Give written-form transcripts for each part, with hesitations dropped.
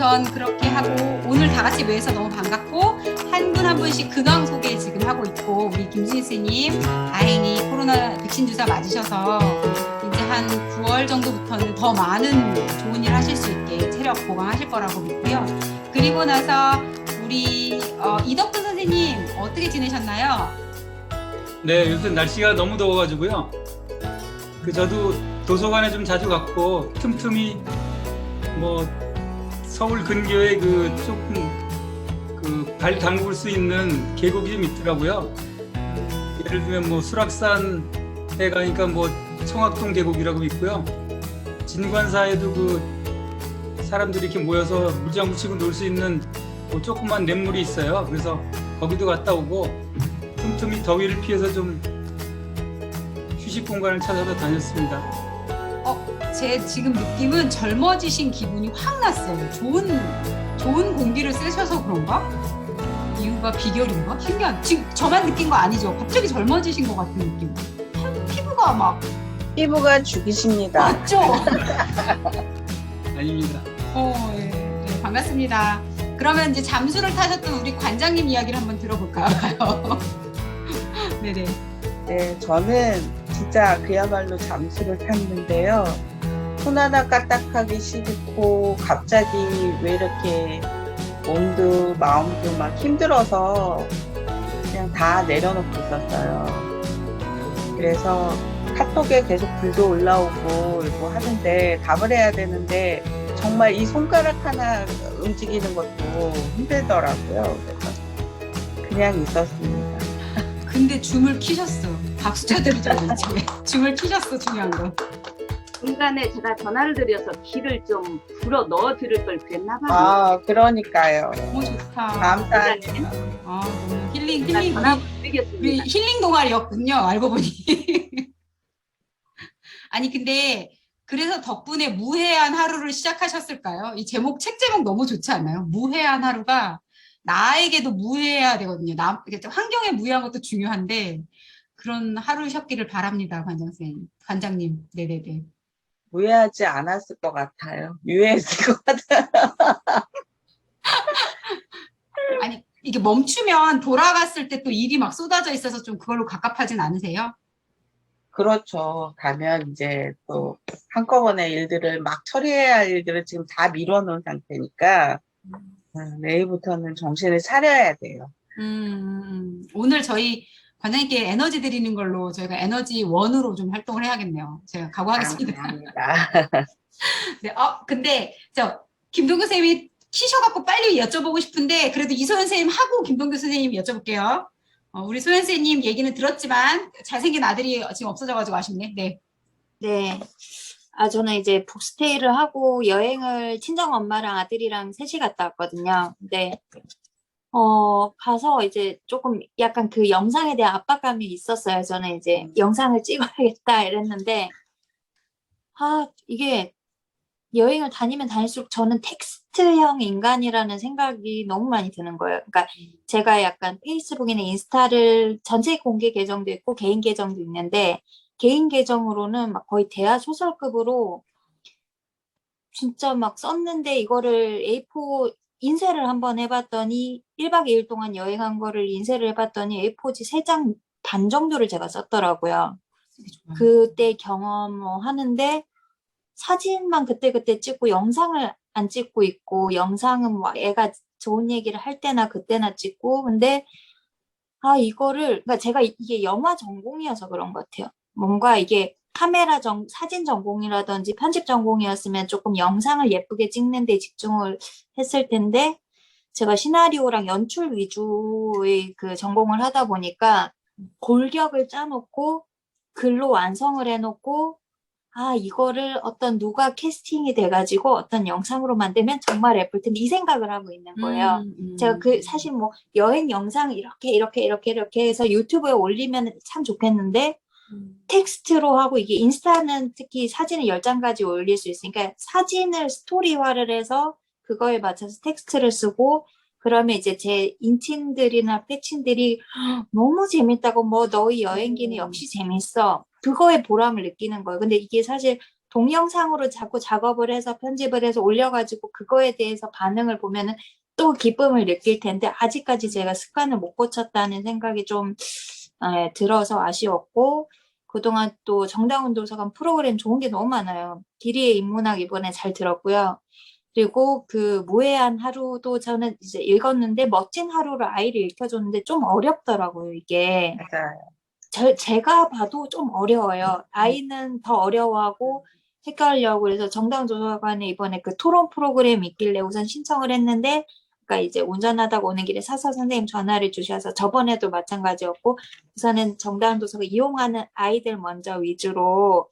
우선 그렇게 하고 오늘 다 같이 모여서 너무 반갑고 한 분 한 분씩 근황 소개 지금 하고 있고 우리 김수진 선생님 다행히 코로나 백신 주사 맞으셔서 이제 한 9월 정도부터는 더 많은 좋은 일 하실 수 있게 체력 보강하실 거라고 믿고요. 그리고 나서 우리 이덕근 선생님 어떻게 지내셨나요? 네, 요새 날씨가 너무 더워가지고요. 저도 도서관에 좀 자주 갔고 틈틈이 뭐 서울 근교에 조금 발 담글 수 있는 계곡이 좀 있더라고요. 예를 들면 뭐 수락산에 가니까 뭐 청학동 계곡이라고 있고요. 진관사에도 사람들이 이렇게 모여서 물장구 치고 놀 수 있는 뭐 조그만 냇물이 있어요. 그래서 거기도 갔다 오고 틈틈이 더위를 피해서 좀 휴식 공간을 찾아서 다녔습니다. 제 지금 느낌은 젊어지신 기분이 확 났어요. 좋은 공기를 쐬셔서 그런가? 이유가 비결인가? 신기한. 지금 저만 느낀 거 아니죠? 갑자기 젊어지신 것 같은 느낌. 피부가 막 피부가 죽이십니다. 맞죠? 아닙니다. 예. 네, 반갑습니다. 그러면 이제 잠수를 타셨던 우리 관장님 이야기를 한번 들어볼까요? 네네. 네, 저는 진짜 그야말로 잠수를 탔는데요. 손 하나 까딱하기 싫고 갑자기 왜 이렇게 몸도 마음도 막 힘들어서 그냥 다 내려놓고 있었어요. 그래서 카톡에 계속 글도 올라오고 뭐 하는데 답을 해야 되는데 정말 이 손가락 하나 움직이는 것도 힘들더라고요. 그래서 그냥 있었습니다. 근데 줌을 키셨어. 박수 쳐드리죠, 이제. 줌을 키셨어, 중요한 거. 중간에 제가 전화를 드려서 귀를 좀 불어 넣어 드릴 걸 그랬나 봐요. 아, 그러니까요. 너무 좋다. 감사합니다. 너무 힐링, 전화 우리 드리겠습니다. 힐링 동아리였군요, 알고 보니. 아니, 근데 그래서 덕분에 무해한 하루를 시작하셨을까요? 이 책 제목 너무 좋지 않나요? 무해한 하루가 나에게도 무해해야 되거든요. 환경에 무해한 것도 중요한데 그런 하루셨기를 바랍니다, 관장님. 네네네. 무해하지 않았을 것 같아요. 유해했을 것 같아요. 아니, 이게 멈추면 돌아갔을 때 또 일이 막 쏟아져 있어서 좀 그걸로 갑갑하진 않으세요? 그렇죠. 가면 이제 또 한꺼번에 일들을 막 처리해야 할 일들을 지금 다 밀어놓은 상태니까 내일부터는 정신을 차려야 돼요. 오늘 저희 관장님께 에너지 드리는 걸로 저희가 에너지 원으로 좀 활동을 해야겠네요. 제가 각오하겠습니다. 감사합니다. 네, 근데 김동규 선생님이 키셔갖고 빨리 여쭤보고 싶은데 그래도 이소연 선생님 하고 김동규 선생님 여쭤볼게요. 우리 소연 선생님 얘기는 들었지만 잘생긴 아들이 지금 없어져가지고 아쉽네. 네. 네. 저는 이제 북스테이를 하고 여행을 친정 엄마랑 아들이랑 셋이 갔다 왔거든요. 근데 가서 이제 조금 약간 그 영상에 대한 압박감이 있었어요. 저는 이제 영상을 찍어야겠다 이랬는데 이게 여행을 다니면 다닐수록 저는 텍스트형 인간이라는 생각이 너무 많이 드는 거예요. 그러니까 제가 약간 페이스북이나 인스타를 전체 공개 계정도 있고 개인 계정도 있는데 개인 계정으로는 막 거의 대하 소설급으로 진짜 막 썼는데 이거를 A4 인쇄를 한번 해봤더니 1박 2일 동안 여행한 거를 인쇄를 해봤더니 A4지 3장 반 정도를 제가 썼더라고요. 그때 경험하는데 사진만 그때그때 찍고 영상을 안 찍고 있고 영상은 뭐 애가 좋은 얘기를 할 때나 그때나 찍고 근데 이거를 그러니까 제가 이게 영화 전공이어서 그런 것 같아요. 뭔가 이게 사진 전공이라든지 편집 전공이었으면 조금 영상을 예쁘게 찍는 데 집중을 했을 텐데 제가 시나리오랑 연출 위주의 그 전공을 하다 보니까 골격을 짜놓고 글로 완성을 해놓고 이거를 누가 캐스팅이 돼가지고 어떤 영상으로 만들면 정말 예쁠 텐데 이 생각을 하고 있는 거예요. 제가 사실 뭐 여행 영상 이렇게 해서 유튜브에 올리면 참 좋겠는데 텍스트로 하고 이게 인스타는 특히 사진을 10장까지 올릴 수 있으니까 사진을 스토리화를 해서 그거에 맞춰서 텍스트를 쓰고 그러면 이제 제 인친들이나 패친들이 너무 재밌다고 너희 여행기는 역시 재밌어. 그거에 보람을 느끼는 거예요. 근데 이게 사실 동영상으로 자꾸 작업을 해서 편집을 해서 올려가지고 그거에 대해서 반응을 보면은 또 기쁨을 느낄 텐데 아직까지 제가 습관을 못 고쳤다는 생각이 좀 들어서 아쉬웠고 그동안 또 정다운 도서관 프로그램 좋은 게 너무 많아요. 길이의 인문학 이번에 잘 들었고요. 그리고 그 무해한 하루도 저는 이제 읽었는데 멋진 하루를 아이를 읽혀줬는데 좀 어렵더라고요, 이게. 맞아요. 제가 봐도 좀 어려워요. 아이는 더 어려워하고 헷갈려하고 그래서 정다운 도서관에 이번에 그 토론 프로그램이 있길래 우선 신청을 했는데 그러니까 이제 운전하다가 오는 길에 사서 선생님 전화를 주셔서 저번에도 마찬가지였고 우선은 정다운 도서관 이용하는 아이들 먼저 위주로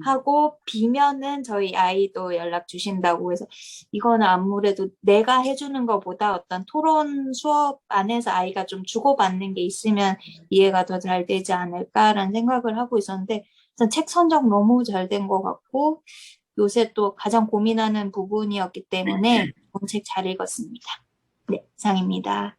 하고 비면은 저희 아이도 연락 주신다고 해서 이거는 아무래도 내가 해주는 것보다 어떤 토론 수업 안에서 아이가 좀 주고받는 게 있으면 이해가 더 잘 되지 않을까라는 생각을 하고 있었는데 우선 책 선정 너무 잘 된 것 같고 요새 또 가장 고민하는 부분이었기 때문에 책 잘 읽었습니다. 네, 이상입니다.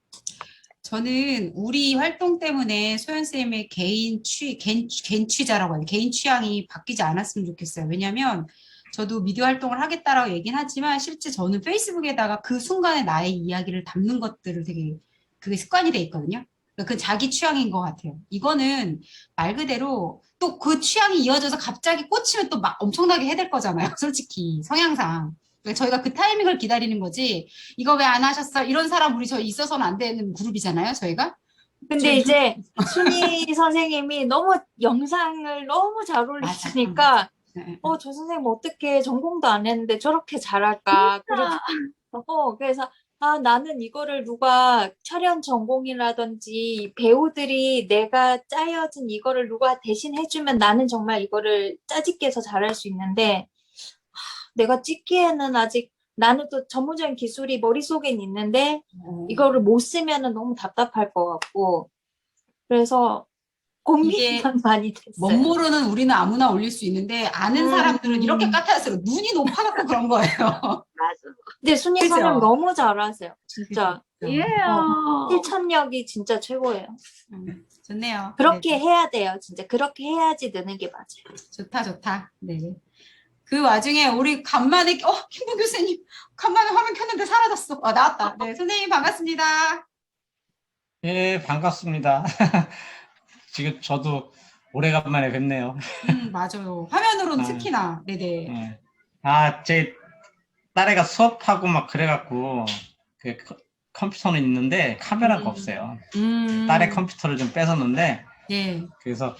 저는 우리 활동 때문에 소연쌤의 개인 취자라고 하는 개인 취향이 바뀌지 않았으면 좋겠어요. 왜냐면 저도 미디어 활동을 하겠다라고 얘기는 하지만 실제 저는 페이스북에다가 그 순간에 나의 이야기를 담는 것들을 되게 그게 습관이 돼 있거든요. 그 자기 취향인 것 같아요. 이거는 말 그대로 또 그 취향이 이어져서 갑자기 꽂히면 또 막 엄청나게 해댈 거잖아요. 솔직히 성향상. 그러니까 저희가 그 타이밍을 기다리는 거지. 이거 왜 안 하셨어? 이런 사람 우리 저희 있어서는 안 되는 그룹이잖아요. 저희가. 근데 이제 순희 선생님이 너무 영상을 너무 잘 올리시니까 네. 저 선생님 어떻게 전공도 안 했는데 저렇게 잘할까. 그래서 나는 이거를 누가 촬영 전공이라든지 배우들이 내가 짜여진 이거를 누가 대신 해주면 나는 정말 이거를 짜집게 해서 잘할 수 있는데 내가 찍기에는 아직 나는 또 전문적인 기술이 머릿속엔 있는데 이거를 못 쓰면은 너무 답답할 것 같고 그래서 이게 고민이 많이 됐어요. 멋모르는 우리는 아무나 올릴 수 있는데 아는 사람들은 이렇게 까탈스러워 눈이 높아갖고 그런 거예요. 맞아. 근데 순희 그죠? 선생님 너무 잘하세요. 진짜 예. 실천력이 진짜 최고예요. 좋네요. 그렇게 네. 해야 돼요. 진짜 그렇게 해야지 느는 게 맞아요. 좋다. 네. 그 와중에 우리 간만에 김동 교수님 간만에 화면 켰는데 사라졌어. 나왔다. 네, 선생님 반갑습니다. 예, 반갑습니다. 지금 저도 오래간만에 뵙네요. 맞아요. 화면으로는 아. 특히나. 네네. 예. 제 딸애가 수업하고 막 그래갖고 그 컴퓨터는 있는데 카메라가 없어요. 딸의 컴퓨터를 좀 뺏었는데 예. 그래서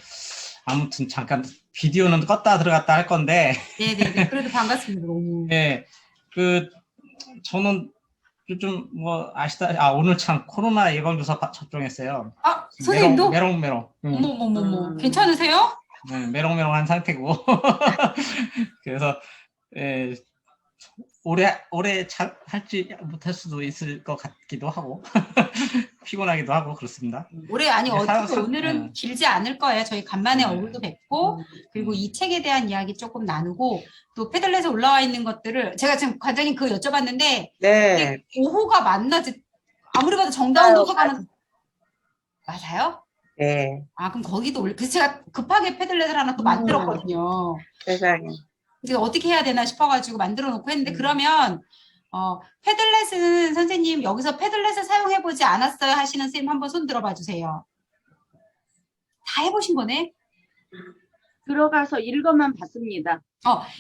아무튼 잠깐 비디오는 껐다 들어갔다 할 건데 네네네. 그래도 반갑습니다. 너무. 예, 저는 요즘 뭐 오늘 참 코로나 예방주사 접종했어요. 선생님도? 메롱메롱. 어머머머머. 괜찮으세요? 네, 메롱메롱한 상태고. 그래서 예, 오래 잘 할지 못할 수도 있을 것 같기도 하고 피곤하기도 하고 그렇습니다. 올해 어차피 오늘은 길지 않을 거예요. 저희 간만에 얼굴도 뵙고 그리고 이 책에 대한 이야기 조금 나누고 또 패들렛에 올라와 있는 것들을 제가 지금 관장님 그거 여쭤봤는데 네. 5호가 맞나지 아무리 봐도 정다운 도서관은 맞아요? 네. 그럼 거기도 그래서 제가 급하게 패들렛을 하나 또 만들었거든요. 세상에. 이제 어떻게 해야 되나 싶어가지고 만들어 놓고 했는데 그러면 패들렛은 선생님 여기서 패들렛을 사용해보지 않았어요 하시는 선생님 한번 손 들어봐 주세요. 다 해보신 거네? 들어가서 읽어만 봤습니다.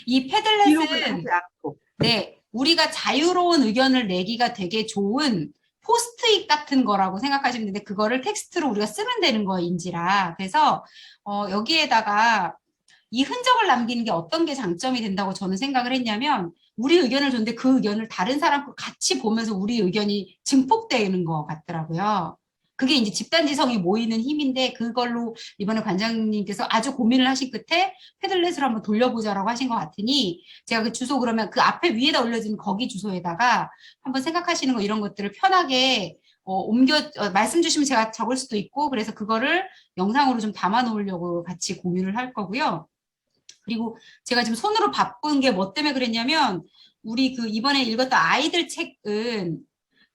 이 기록을 패들렛은 하지 않고. 네, 우리가 자유로운 의견을 내기가 되게 좋은 포스트잇 같은 거라고 생각하시면 되는데 그거를 텍스트로 우리가 쓰면 되는 거인지라 그래서 여기에다가 이 흔적을 남기는 게 어떤 게 장점이 된다고 저는 생각을 했냐면 우리 의견을 줬는데 그 의견을 다른 사람과 같이 보면서 우리 의견이 증폭되는 것 같더라고요. 그게 이제 집단지성이 모이는 힘인데 그걸로 이번에 관장님께서 아주 고민을 하신 끝에 패들렛을 한번 돌려보자라고 하신 것 같으니 제가 그 주소 그러면 그 앞에 위에다 올려진 거기 주소에다가 한번 생각하시는 거 이런 것들을 편하게 말씀 주시면 제가 적을 수도 있고 그래서 그거를 영상으로 좀 담아 놓으려고 같이 공유를 할 거고요. 그리고 제가 지금 손으로 바쁜 게 뭐 때문에 그랬냐면 우리 그 이번에 읽었던 아이들 책은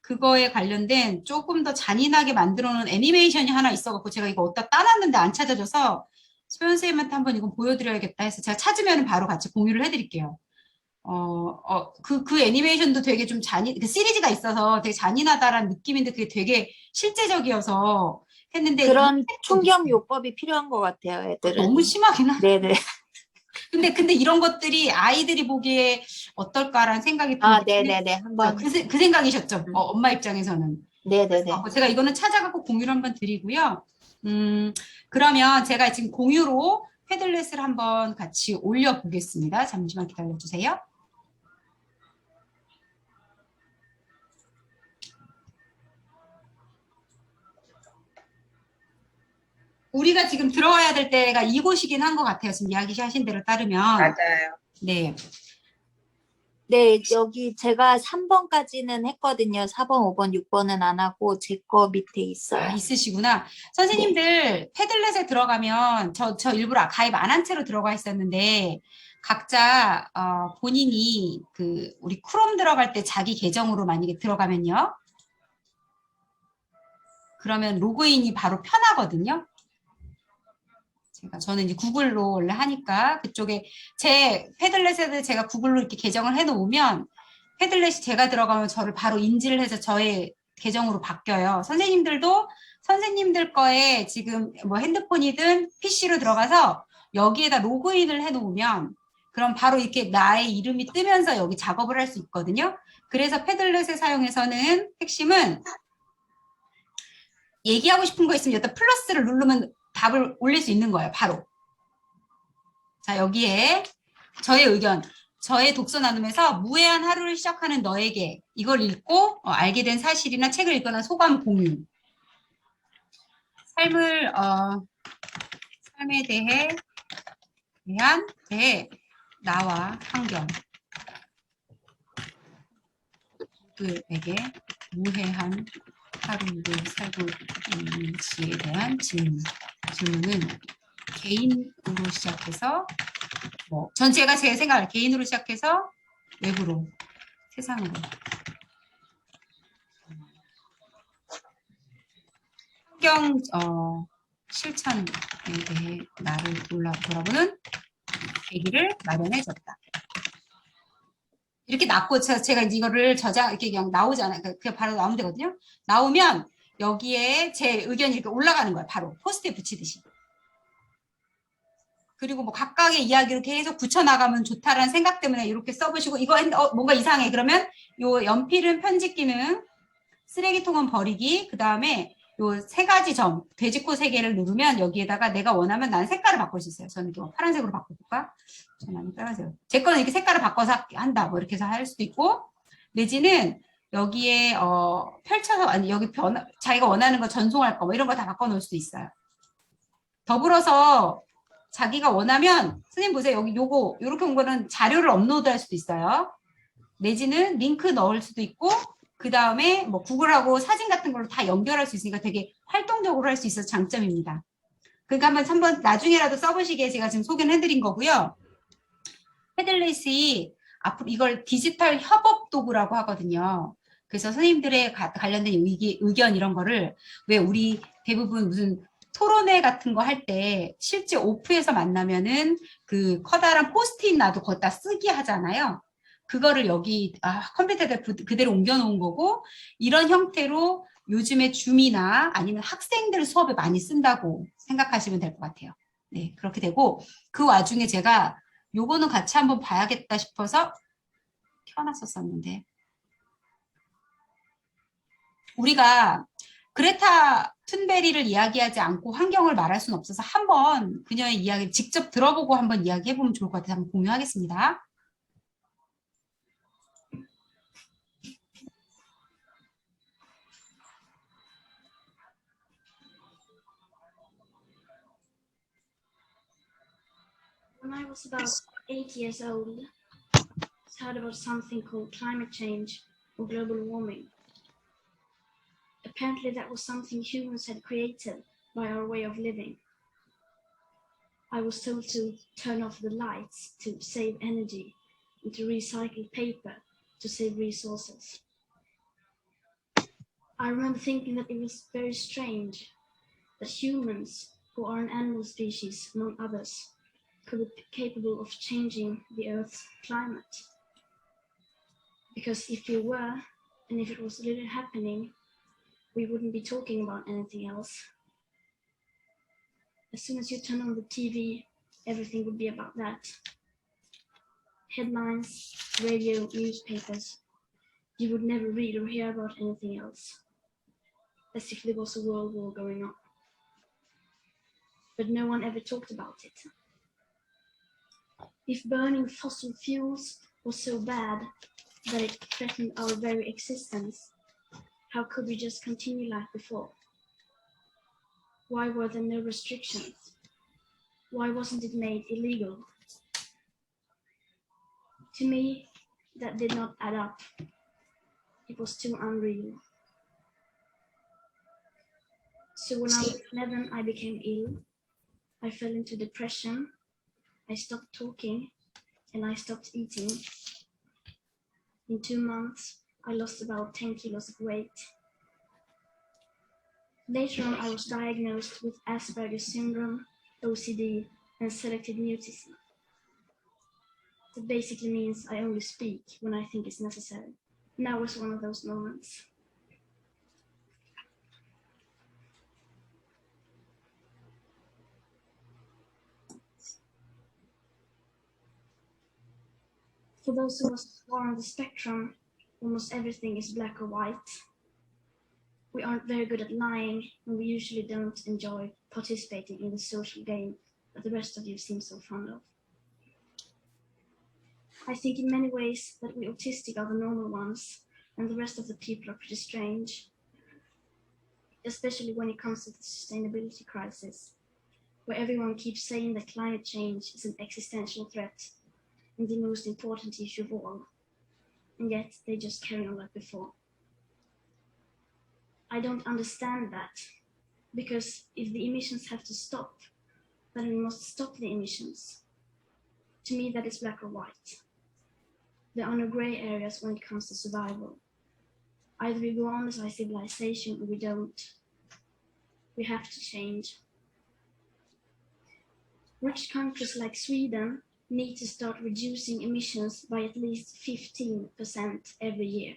그거에 관련된 조금 더 잔인하게 만들어 놓은 애니메이션이 하나 있어갖고 제가 이거 어디다 따놨는데 안 찾아져서 소연 선생님한테 한번 이거 보여드려야겠다 해서 제가 찾으면 바로 같이 공유를 해드릴게요. 그 애니메이션도 되게 좀 그 시리즈가 있어서 되게 잔인하다라는 느낌인데 그게 되게 실제적이어서 했는데 그런 충격 요법이 필요한 것 같아요, 애들은. 너무 심하긴 하네. 네네. 근데 이런 것들이 아이들이 보기에 어떨까라는 생각이 아, 드는데 네네네. 한번. 그 생각이셨죠? 엄마 입장에서는. 네네네. 제가 이거는 찾아갖고 공유를 한번 드리고요. 그러면 제가 지금 공유로 패들렛을 한번 같이 올려보겠습니다. 잠시만 기다려주세요. 우리가 지금 들어와야 될 때가 이곳이긴 한 것 같아요. 지금 이야기하신 대로 따르면. 맞아요. 네. 네, 여기 제가 3번까지는 했거든요. 4번, 5번, 6번은 안 하고 제 거 밑에 있어요. 있으시구나. 선생님들 패들렛에 들어가면 저 일부러 가입 안 한 채로 들어가 있었는데 각자 본인이 우리 크롬 들어갈 때 자기 계정으로 만약에 들어가면요. 그러면 로그인이 바로 편하거든요. 저는 이제 구글로 원래 하니까 그쪽에 제 패들렛에도 제가 구글로 이렇게 계정을 해놓으면 패들렛이 제가 들어가면 저를 바로 인지를 해서 저의 계정으로 바뀌어요. 선생님들도 선생님들 거에 지금 뭐 핸드폰이든 PC로 들어가서 여기에다 로그인을 해놓으면 그럼 바로 이렇게 나의 이름이 뜨면서 여기 작업을 할 수 있거든요. 그래서 패들렛을 사용해서는 핵심은 얘기하고 싶은 거 있으면 여기다 플러스를 누르면 답을 올릴 수 있는 거예요. 바로. 자, 여기에 저의 의견, 저의 독서 나눔에서 무해한 하루를 시작하는 너에게 이걸 읽고 알게 된 사실이나 책을 읽거나 소감 공유. 삶에 대한 나와 환경 모두에게 무해한 하루를 살고 있는지에 대한 질문은 개인으로 시작해서 제가 제 생각을 개인으로 시작해서 외부로 세상으로 환경 실천에 대해 나를 돌아보는 계기를 마련해줬다. 이렇게 났고 제가 이거를 이렇게 그냥 나오잖아요. 그냥 바로 나오면 되거든요. 나오면 여기에 제 의견이 이렇게 올라가는 거예요. 바로 포스트에 붙이듯이. 그리고 뭐 각각의 이야기로 계속 붙여나가면 좋다라는 생각 때문에 이렇게 써보시고 이거 뭔가 이상해. 그러면 요 연필은 편집 기능, 쓰레기통은 버리기, 그 다음에 요 3가지 점, 돼지코 3개를 누르면 여기에다가 내가 원하면 난 색깔을 바꿀 수 있어요. 저는 또 파란색으로 바꿔볼까? 저는 빨간색으로. 제 거는 이렇게 색깔을 바꿔서 한다. 뭐 이렇게 해서 할 수도 있고, 내지는 여기에 펼쳐서 아니 여기 자기가 원하는 거 전송할 거 뭐 이런 거 다 바꿔놓을 수도 있어요. 더불어서 자기가 원하면 선생님 보세요. 여기 요거 요렇게 온 거는 자료를 업로드할 수도 있어요. 내지는 링크 넣을 수도 있고. 그 다음에 뭐 구글하고 사진 같은 걸로 다 연결할 수 있으니까 되게 활동적으로 할 수 있어서 장점입니다. 그러니까 한번 나중에라도 써보시게 제가 지금 소개를 해드린 거고요. 패들렛이 앞으로 이걸 디지털 협업 도구라고 하거든요. 그래서 선생님들의 관련된 의견 이런 거를 왜 우리 대부분 무슨 토론회 같은 거 할 때 실제 오프에서 만나면은 그 커다란 포스트잇 놔도 거기다 쓰기 하잖아요. 그거를 여기 컴퓨터에 그대로 옮겨놓은 거고 이런 형태로 요즘에 줌이나 아니면 학생들 수업에 많이 쓴다고 생각하시면 될 것 같아요. 네, 그렇게 되고 그 와중에 제가 요거는 같이 한번 봐야겠다 싶어서 켜놨었는데 우리가 그레타 툰베리를 이야기하지 않고 환경을 말할 수는 없어서 한번 그녀의 이야기를 직접 들어보고 한번 이야기해보면 좋을 것 같아서 한번 공유하겠습니다. When I was about 8 years old, I heard about something called climate change or global warming. Apparently that was something humans had created by our way of living. I was told to turn off the lights to save energy and to recycle paper to save resources. I remember thinking that it was very strange that humans who are an animal species, among others, could be capable of changing the Earth's climate. Because if we were, and if it was really happening, we wouldn't be talking about anything else. As soon as you turn on the TV, everything would be about that. Headlines, radio, newspapers. You would never read or hear about anything else, as if there was a world war going on. But no one ever talked about it. If burning fossil fuels was so bad that it threatened our very existence, how could we just continue like before? Why were there no restrictions? Why wasn't it made illegal? To me, that did not add up. It was too unreal. So when I was 11, I became ill. I fell into depression. I stopped talking and I stopped eating. In 2 months, I lost about 10 kilos of weight. Later on, I was diagnosed with Asperger's syndrome, OCD, and selective mutism. That basically means I only speak when I think it's necessary. Now was one of those moments. For those of us who are on the spectrum, almost everything is black or white. We aren't very good at lying, and we usually don't enjoy participating in the social game that the rest of you seem so fond of. I think in many ways that we autistic are the normal ones, and the rest of the people are pretty strange, especially when it comes to the sustainability crisis, where everyone keeps saying that climate change is an existential threat and the most important issue of all, and yet they just carry on like before. I don't understand that, because if the emissions have to stop, then we must stop the emissions. To me, that is black or white. There are no gray areas when it comes to survival. Either we go on as a civilization or we don't. We have to change. Rich countries like Sweden need to start reducing emissions by at least 15% every year.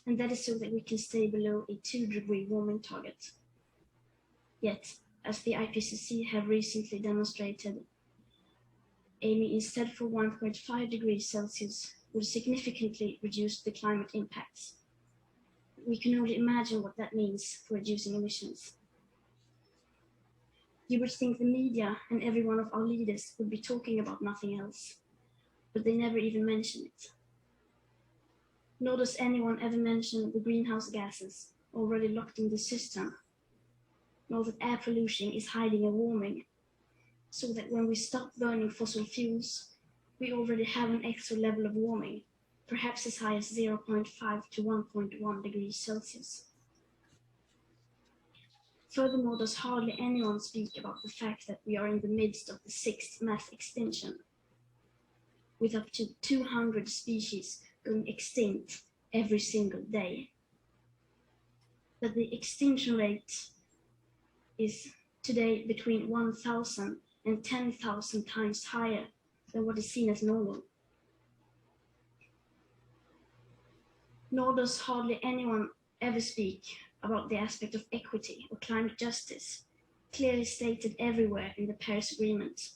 And that is so that we can stay below a 2-degree warming target. Yet, as the IPCC have recently demonstrated, aiming instead for 1.5 degrees Celsius would significantly reduce the climate impacts. We can only imagine what that means for reducing emissions. You would think the media and every one of our leaders would be talking about nothing else, but they never even mention it. Nor does anyone ever mention the greenhouse gases already locked in the system, nor that air pollution is hiding a warming, so that when we stop burning fossil fuels, we already have an extra level of warming, perhaps as high as 0.5 to 1.1 degrees Celsius. Furthermore, does hardly anyone speak about the fact that we are in the midst of the 6th mass extinction, with up to 200 species going extinct every single day. That the extinction rate is today between 1,000 and 10,000 times higher than what is seen as normal. Nor does hardly anyone ever speak about the aspect of equity or climate justice, clearly stated everywhere in the Paris Agreement,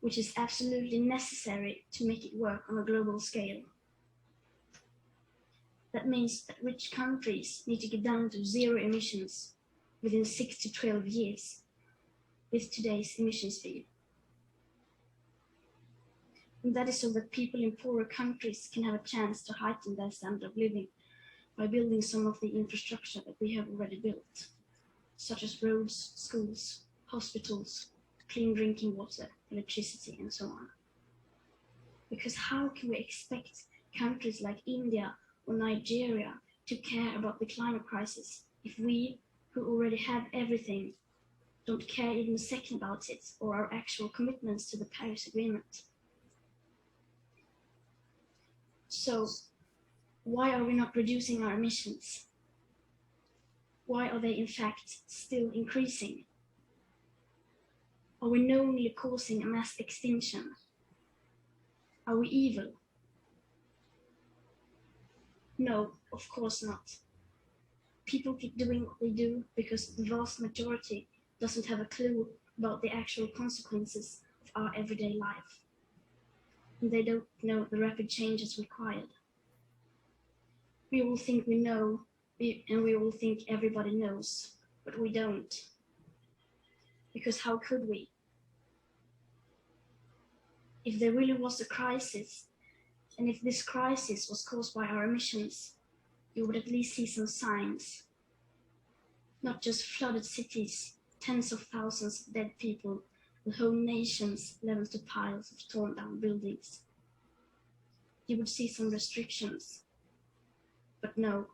which is absolutely necessary to make it work on a global scale. That means that rich countries need to get down to 0 emissions within 6 to 12 years with today's emission speed. And that is so that people in poorer countries can have a chance to heighten their standard of living by building some of the infrastructure that we have already built, such as roads, schools, hospitals, clean drinking water, electricity, and so on. Because how can we expect countries like India or Nigeria to care about the climate crisis if we, who already have everything, don't care even a second about it or our actual commitments to the Paris Agreement? So, why are we not reducing our emissions? Why are they in fact still increasing? Are we knowingly causing a mass extinction? Are we evil? No, of course not. People keep doing what they do because the vast majority doesn't have a clue about the actual consequences of our everyday life. And they don't know the rapid changes required. We all think we know, and we all think everybody knows, but we don't. Because how could we? If there really was a crisis, and if this crisis was caused by our emissions, you would at least see some signs. Not just flooded cities, tens of thousands of dead people, and whole nations leveled to piles of torn down buildings. You would see some restrictions, but no.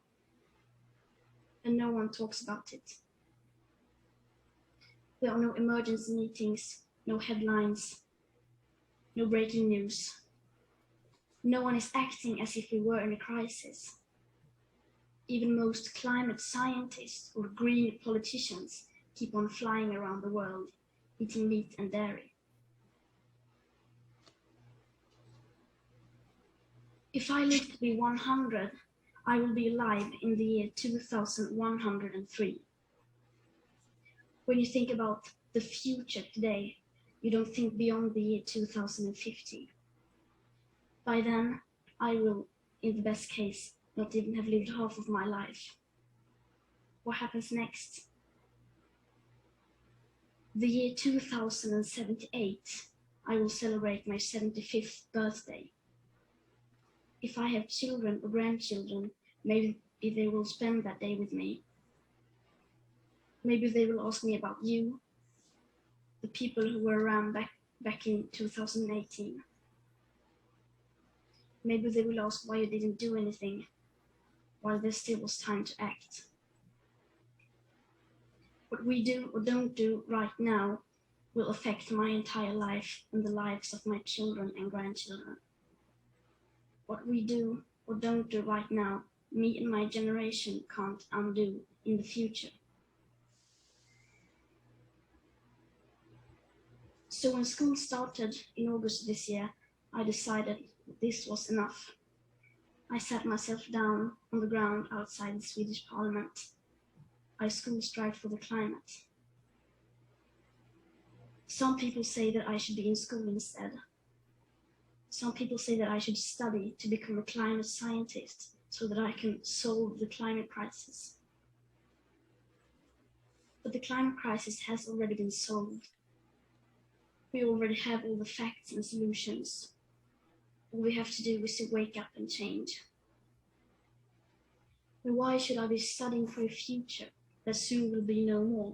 And no one talks about it. There are no emergency meetings, no headlines, no breaking news. No one is acting as if we were in a crisis. Even most climate scientists or green politicians keep on flying around the world, eating meat and dairy. If I live to be 100, I will be alive in the year 2103. When you think about the future today, you don't think beyond the year 2050. By then, I will, in the best case, not even have lived half of my life. What happens next? The year 2078, I will celebrate my 75th birthday. If I have children or grandchildren, maybe they will spend that day with me. Maybe they will ask me about you, the people who were around back in 2018. Maybe they will ask why you didn't do anything while there still was time to act. What we do or don't do right now will affect my entire life and the lives of my children and grandchildren. What we do or don't do right now, me and my generation can't undo in the future. So when school started in August this year, I decided this was enough. I sat myself down on the ground outside the Swedish parliament. I school strike for the climate. Some people say that I should be in school instead. Some people say that I should study to become a climate scientist so that I can solve the climate crisis. But the climate crisis has already been solved. We already have all the facts and solutions. All we have to do is to wake up and change. And why should I be studying for a future that soon will be no more,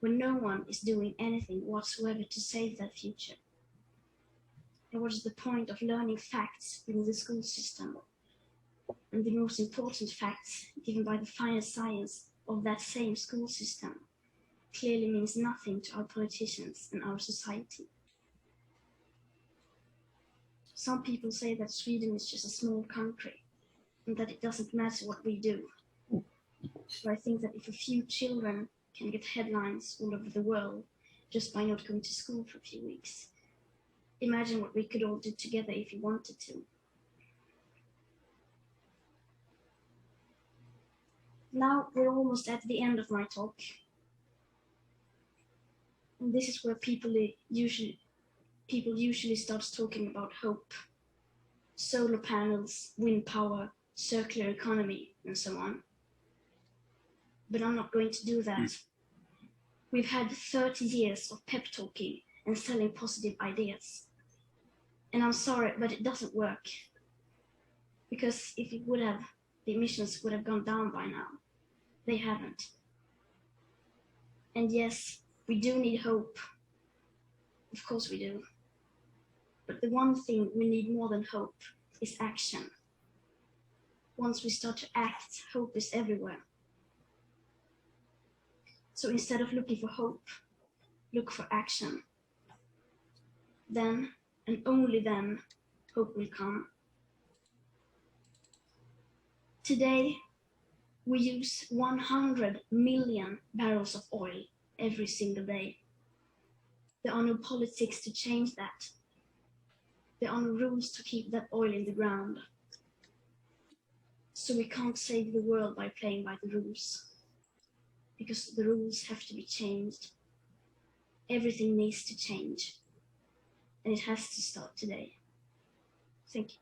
when no one is doing anything whatsoever to save that future? And what is the point of learning facts within the school system? And the most important facts given by the finer science of that same school system clearly means nothing to our politicians and our society. Some people say that Sweden is just a small country and that it doesn't matter what we do. But I think that if a few children can get headlines all over the world just by not going to school for a few weeks, imagine what we could all do together if we wanted to. Now we're almost at the end of my talk. And this is where people usually start talking about hope. Solar panels, wind power, circular economy, and so on. But I'm not going to do that. We've had 30 years of pep talking and selling positive ideas. And I'm sorry, but it doesn't work. Because if it would have, the emissions would have gone down by now. They haven't. And yes, we do need hope. Of course we do. But the one thing we need more than hope is action. Once we start to act, hope is everywhere. So instead of looking for hope, look for action. Then, and only then, hope will come. Today, we use 100 million barrels of oil every single day. There are no politics to change that. There are no rules to keep that oil in the ground. So we can't save the world by playing by the rules. Because the rules have to be changed. Everything needs to change. And it has to start today. Thank you.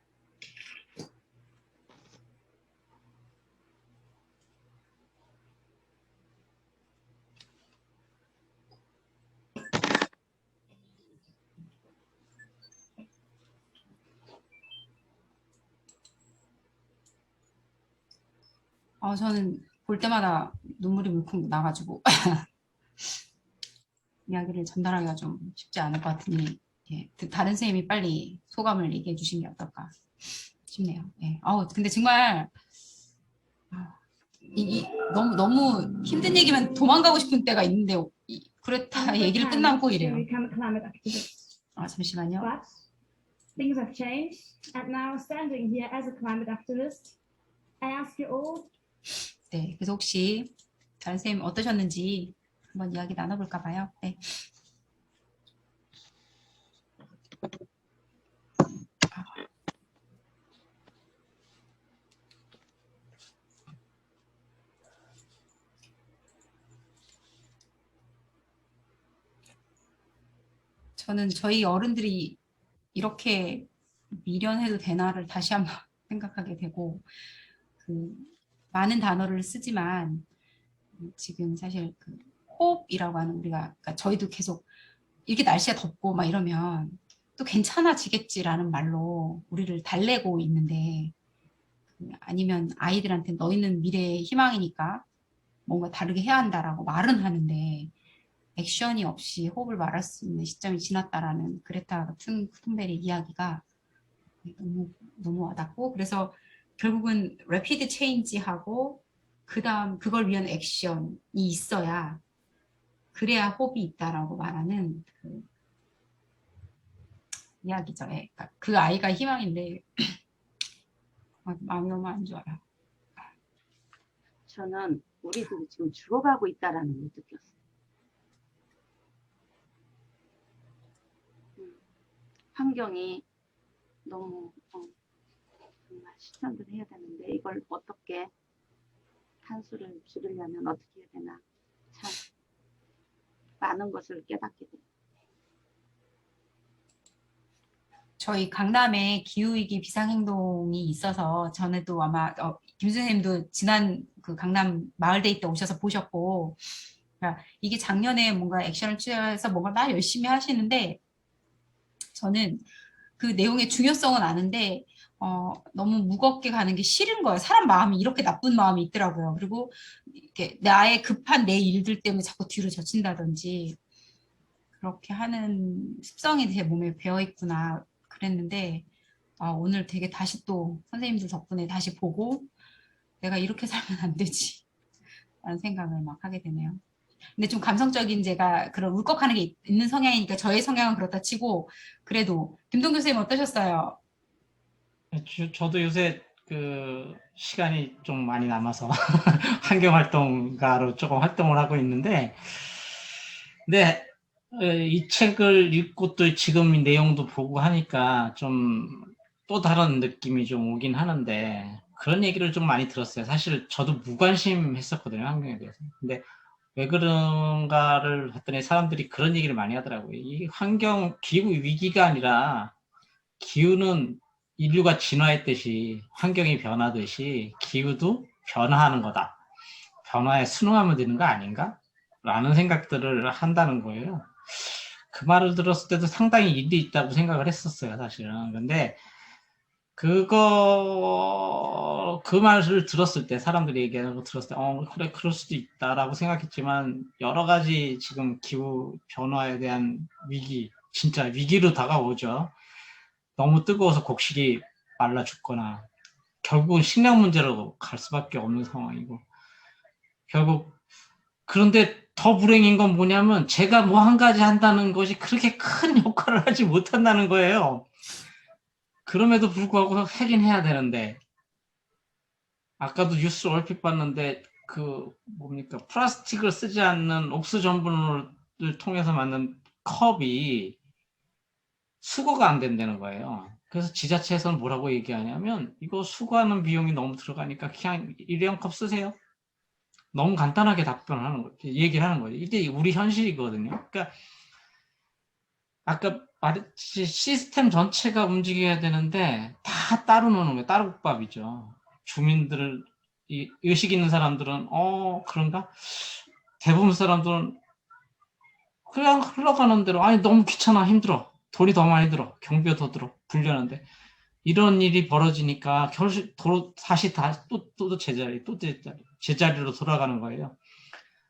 저는 볼 때마다 눈물이 물컹 나가지고 이야기를 전달하기가 좀 쉽지 않을 것 같으니 예, 다른 선생님이 빨리 소감을 얘기해 주시는 게 어떨까 싶네요. 예. 근데 정말 너무 힘든 얘기면 도망가고 싶은 때가 있는데 그렇다 얘기를 끝나고 이래요. Become a climate activist. 잠시만요. But things have changed, and now standing here as a climate activist, I ask you all. 네, 그래서 혹시 다른 선생님 어떠셨는지 한번 이야기 나눠볼까 봐요. 네. 저는 저희 어른들이 이렇게 미련해도 되나를 다시 한번 생각하게 되고 많은 단어를 쓰지만 지금 사실 호흡이라고 하는 그러니까 저희도 계속 이렇게 날씨가 덥고 막 이러면 또 괜찮아지겠지라는 말로 우리를 달래고 있는데 아니면 아이들한테 너희는 미래의 희망이니까 뭔가 다르게 해야 한다라고 말은 하는데 액션이 없이 호흡을 말할 수 있는 시점이 지났다라는 그레타 툰베리 이야기가 너무 와닿고 그래서 결국은 래피드 체인지하고 그다음 그걸 위한 액션이 있어야 그래야 호흡이 있다라고 말하는 이야기죠. 그러니까 그 아이가 희망인데 마음이 너무 안 좋아요. 저는 우리들이 지금 죽어가고 있다라는 걸 느꼈어요. 환경이 너무 정말 실천을 해야 되는데 이걸 어떻게 탄소를 줄이려면 어떻게 해야 되나 참 많은 것을 깨닫게 돼요. 저희 강남에 기후위기 비상행동이 있어서 전에도 아마 김 선생님도 지난 그 강남 마을데이 때 오셔서 보셨고 그러니까 이게 작년에 뭔가 액션을 취해서 뭔가 나 열심히 하시는데 저는 그 내용의 중요성은 아는데 너무 무겁게 가는 게 싫은 거예요. 사람 마음이 이렇게 나쁜 마음이 있더라고요. 그리고 이렇게 나의 급한 내 일들 때문에 자꾸 뒤로 젖힌다든지 그렇게 하는 습성이 제 몸에 배어 있구나 그랬는데 오늘 되게 다시 또 선생님들 덕분에 다시 보고 내가 이렇게 살면 안 되지 라는 생각을 막 하게 되네요. 근데 좀 감성적인 제가 그런 울컥하는 게 있는 성향이니까 저의 성향은 그렇다 치고 그래도 김동규 선생님 어떠셨어요? 저도 요새 시간이 좀 많이 남아서 환경활동가로 조금 활동을 하고 있는데 근데 이 책을 읽고 또 지금 이 내용도 보고 하니까 좀 또 다른 느낌이 좀 오긴 하는데 그런 얘기를 좀 많이 들었어요. 사실 저도 무관심했었거든요, 환경에 대해서. 근데 왜 그런가를 봤더니 사람들이 그런 얘기를 많이 하더라고요. 이 기후 위기가 아니라 기후는 인류가 진화했듯이 환경이 변하듯이 기후도 변화하는 거다. 변화에 순응하면 되는 거 아닌가? 라는 생각들을 한다는 거예요. 그 말을 들었을 때도 상당히 일리 있다고 생각을 했었어요, 사실은. 근데 그 말을 들었을 때, 사람들이 얘기하는 거 들었을 때, 그래, 그럴 수도 있다라고 생각했지만, 여러 가지 지금 기후 변화에 대한 위기, 진짜 위기로 다가오죠. 너무 뜨거워서 곡식이 말라 죽거나, 결국은 식량 문제로 갈 수밖에 없는 상황이고, 그런데 더 불행인 건 뭐냐면, 제가 뭐 한 가지 한다는 것이 그렇게 큰 역할을 하지 못한다는 거예요. 그럼에도 불구하고 하긴 해야 되는데 아까도 뉴스를 얼핏 봤는데 플라스틱을 쓰지 않는 옥수 전분을 통해서 만든 컵이 수거가 안 된다는 거예요. 그래서 지자체에서는 뭐라고 얘기하냐면 이거 수거하는 비용이 너무 들어가니까 그냥 일회용 컵 쓰세요. 너무 간단하게 답변하는 거예요. 얘기를 하는 거예요. 이게 우리 현실이거든요. 그러니까 아까 말했듯이 시스템 전체가 움직여야 되는데 다 따로 노는 거예요. 따로 국밥이죠. 주민들을 이 의식 있는 사람들은 그런가? 대부분 사람들은 그냥 흘러가는 대로 아니 너무 귀찮아 힘들어 돈이 더 많이 들어 경비가 더 들어 불리하는데 이런 일이 벌어지니까 다시 또 제자리로 돌아가는 거예요.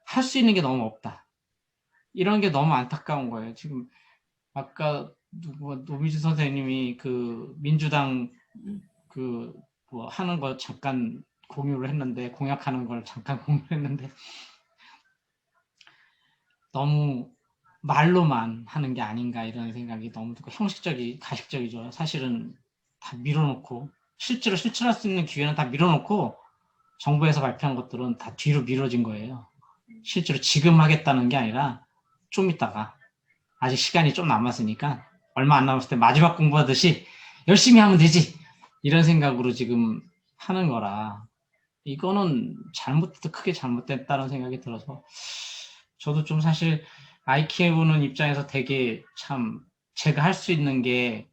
할 수 있는 게 너무 없다. 이런 게 너무 안타까운 거예요. 지금 아까 노미주 선생님이 그 민주당 그 뭐 하는 거 잠깐 공유를 했는데 공약하는 걸 잠깐 공유를 했는데 너무 말로만 하는 게 아닌가 이런 생각이 너무 들고 가식적이죠. 사실은 다 밀어놓고 실제로 실천할 수 있는 기회는 다 밀어놓고 정부에서 발표한 것들은 다 뒤로 미뤄진 거예요. 실제로 지금 하겠다는 게 아니라 좀 있다가 아직 시간이 좀 남았으니까 얼마 안 남았을 때 마지막 공부하듯이 열심히 하면 되지 이런 생각으로 지금 하는 거라 이거는 크게 잘못됐다는 생각이 들어서 저도 좀 사실 아이 키우는 입장에서 되게 참 제가 할 수 있는 게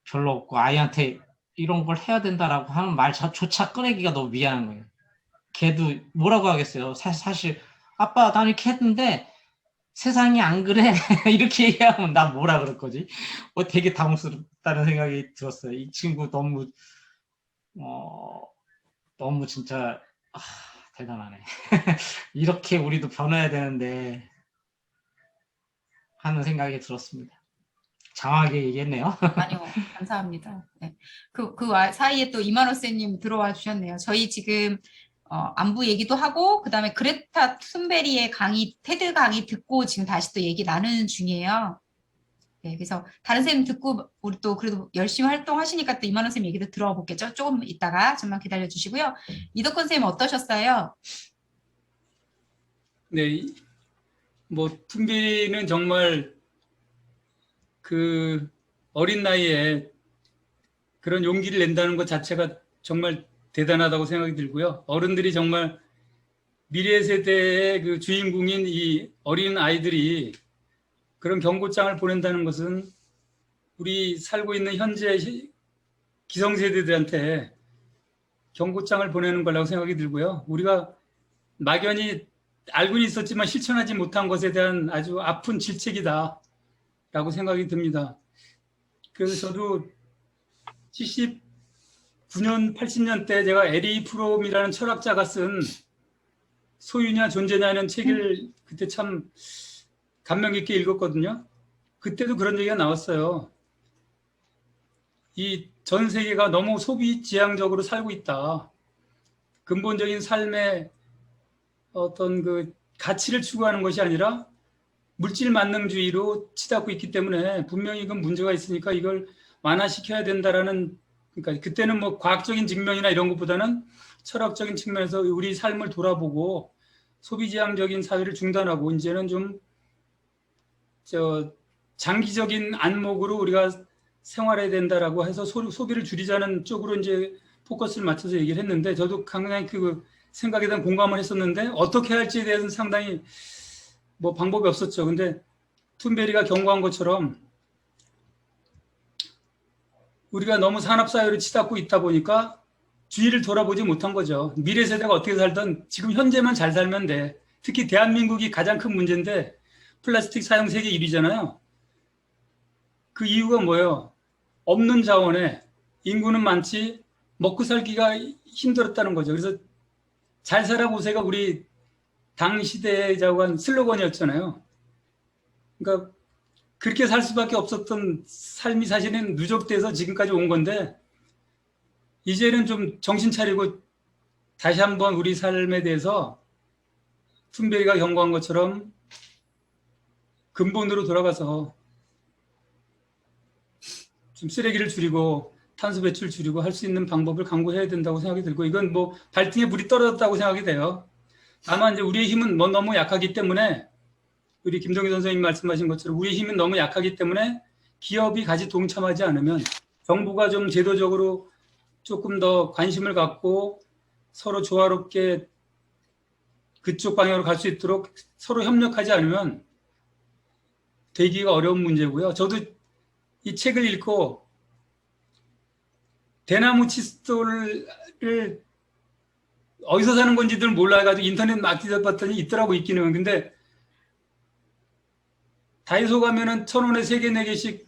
별로 없고 아이한테 이런 걸 해야 된다라고 하는 말조차 꺼내기가 너무 미안한 거예요. 걔도 뭐라고 하겠어요. 사실 아빠 난 이렇게 했는데 세상이 안 그래 이렇게 얘기하면 나 뭐라 그럴 거지? 되게 당혹스럽다는 생각이 들었어요. 이 친구 너무 진짜 대단하네. 이렇게 우리도 변해야 되는데 하는 생각이 들었습니다. 장하게 얘기했네요. 아니요, 감사합니다. 네. 그 사이에 또 이만호 쌤님 들어와 주셨네요. 저희 지금 안부 얘기도 하고 그다음에 그레타 툰베리의 테드 강의 듣고 지금 다시 또 얘기 나누는 중이에요. 네, 그래서 다른 쌤 듣고 우리 또 그래도 열심히 활동하시니까 또 이만호 쌤 얘기도 들어보겠죠. 조금 있다가 좀만 기다려 주시고요. 이덕권 쌤 어떠셨어요? 네, 뭐 툰베리는 정말 그 어린 나이에 그런 용기를 낸다는 것 자체가 정말 대단하다고 생각이 들고요. 어른들이 정말 미래 세대의 그 주인공인 이 어린 아이들이 그런 경고장을 보낸다는 것은 우리 살고 있는 현재 기성세대들한테 경고장을 보내는 거라고 생각이 들고요. 우리가 막연히 알고는 있었지만 실천하지 못한 것에 대한 아주 아픈 질책이다 라고 생각이 듭니다. 그래서 저도 79년, 80년 때 제가 에리 프롬이라는 철학자가 쓴 소유냐 존재냐는 책을 그때 참 감명 깊게 읽었거든요. 그때도 그런 얘기가 나왔어요. 이 전 세계가 너무 소비 지향적으로 살고 있다. 근본적인 삶의 어떤 그 가치를 추구하는 것이 아니라 물질 만능주의로 치닫고 있기 때문에 분명히 이건 문제가 있으니까 이걸 완화시켜야 된다라는, 그러니까 그때는 뭐 과학적인 증명이나 이런 것보다는 철학적인 측면에서 우리 삶을 돌아보고 소비지향적인 사회를 중단하고 이제는 좀 장기적인 안목으로 우리가 생활해야 된다라고 해서 소비를 줄이자는 쪽으로 이제 포커스를 맞춰서 얘기를 했는데 저도 강하게 그 생각에 대한 공감을 했었는데 어떻게 할지에 대해서는 상당히 뭐 방법이 없었죠. 근데 툰베리가 경고한 것처럼 우리가 너무 산업사회로 치닫고 있다 보니까 주위를 돌아보지 못한 거죠. 미래 세대가 어떻게 살든 지금 현재만 잘 살면 돼. 특히 대한민국이 가장 큰 문제인데 플라스틱 사용 세계 1위잖아요. 그 이유가 뭐예요? 없는 자원에 인구는 많지 먹고 살기가 힘들었다는 거죠. 그래서 잘 살아보세요가 우리 당 시대의 자관 슬로건이었잖아요. 그러니까 그렇게 살 수밖에 없었던 삶이 사실은 누적돼서 지금까지 온 건데 이제는 좀 정신 차리고 다시 한번 우리 삶에 대해서 툰베리가 경고한 것처럼 근본으로 돌아가서 좀 쓰레기를 줄이고 탄소 배출 줄이고 할 수 있는 방법을 강구해야 된다고 생각이 들고 이건 뭐 발등에 불이 떨어졌다고 생각이 돼요. 다만 이제 우리의 힘은 뭐 너무 약하기 때문에 우리 김동희 선생님 말씀하신 것처럼 우리 힘은 너무 약하기 때문에 기업이 같이 동참하지 않으면 정부가 좀 제도적으로 조금 더 관심을 갖고 서로 조화롭게 그쪽 방향으로 갈 수 있도록 서로 협력하지 않으면 되기가 어려운 문제고요. 저도 이 책을 읽고 대나무 칫솔을 어디서 사는 건지들 몰라가지고 인터넷 막 뒤져봤더니 있더라고, 있기는. 근데 다이소 가면은 1,000원에 3개, 4개씩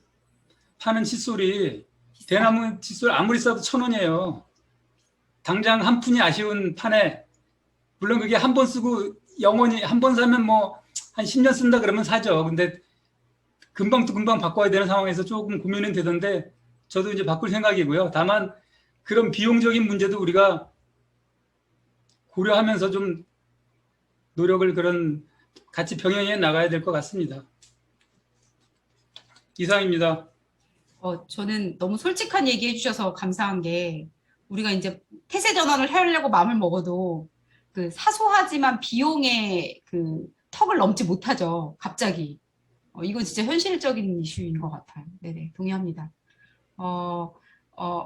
파는 칫솔이 대나무 칫솔 아무리 싸도 1,000원이에요. 당장 한 푼이 아쉬운 판에, 물론 그게 한 번 쓰고 영원히, 한 번 사면 뭐 한 10년 쓴다 그러면 사죠. 근데 금방 또 금방 바꿔야 되는 상황에서 조금 고민은 되던데 저도 이제 바꿀 생각이고요. 다만 그런 비용적인 문제도 우리가 고려하면서 좀 노력을 그런 같이 병행해 나가야 될 것 같습니다. 이상입니다. 저는 너무 솔직한 얘기 해주셔서 감사한 게, 우리가 이제 태세 전환을 하려고 마음을 먹어도 그 사소하지만 비용의 그 턱을 넘지 못하죠. 갑자기. 이건 진짜 현실적인 이슈인 것 같아요. 네네, 동의합니다.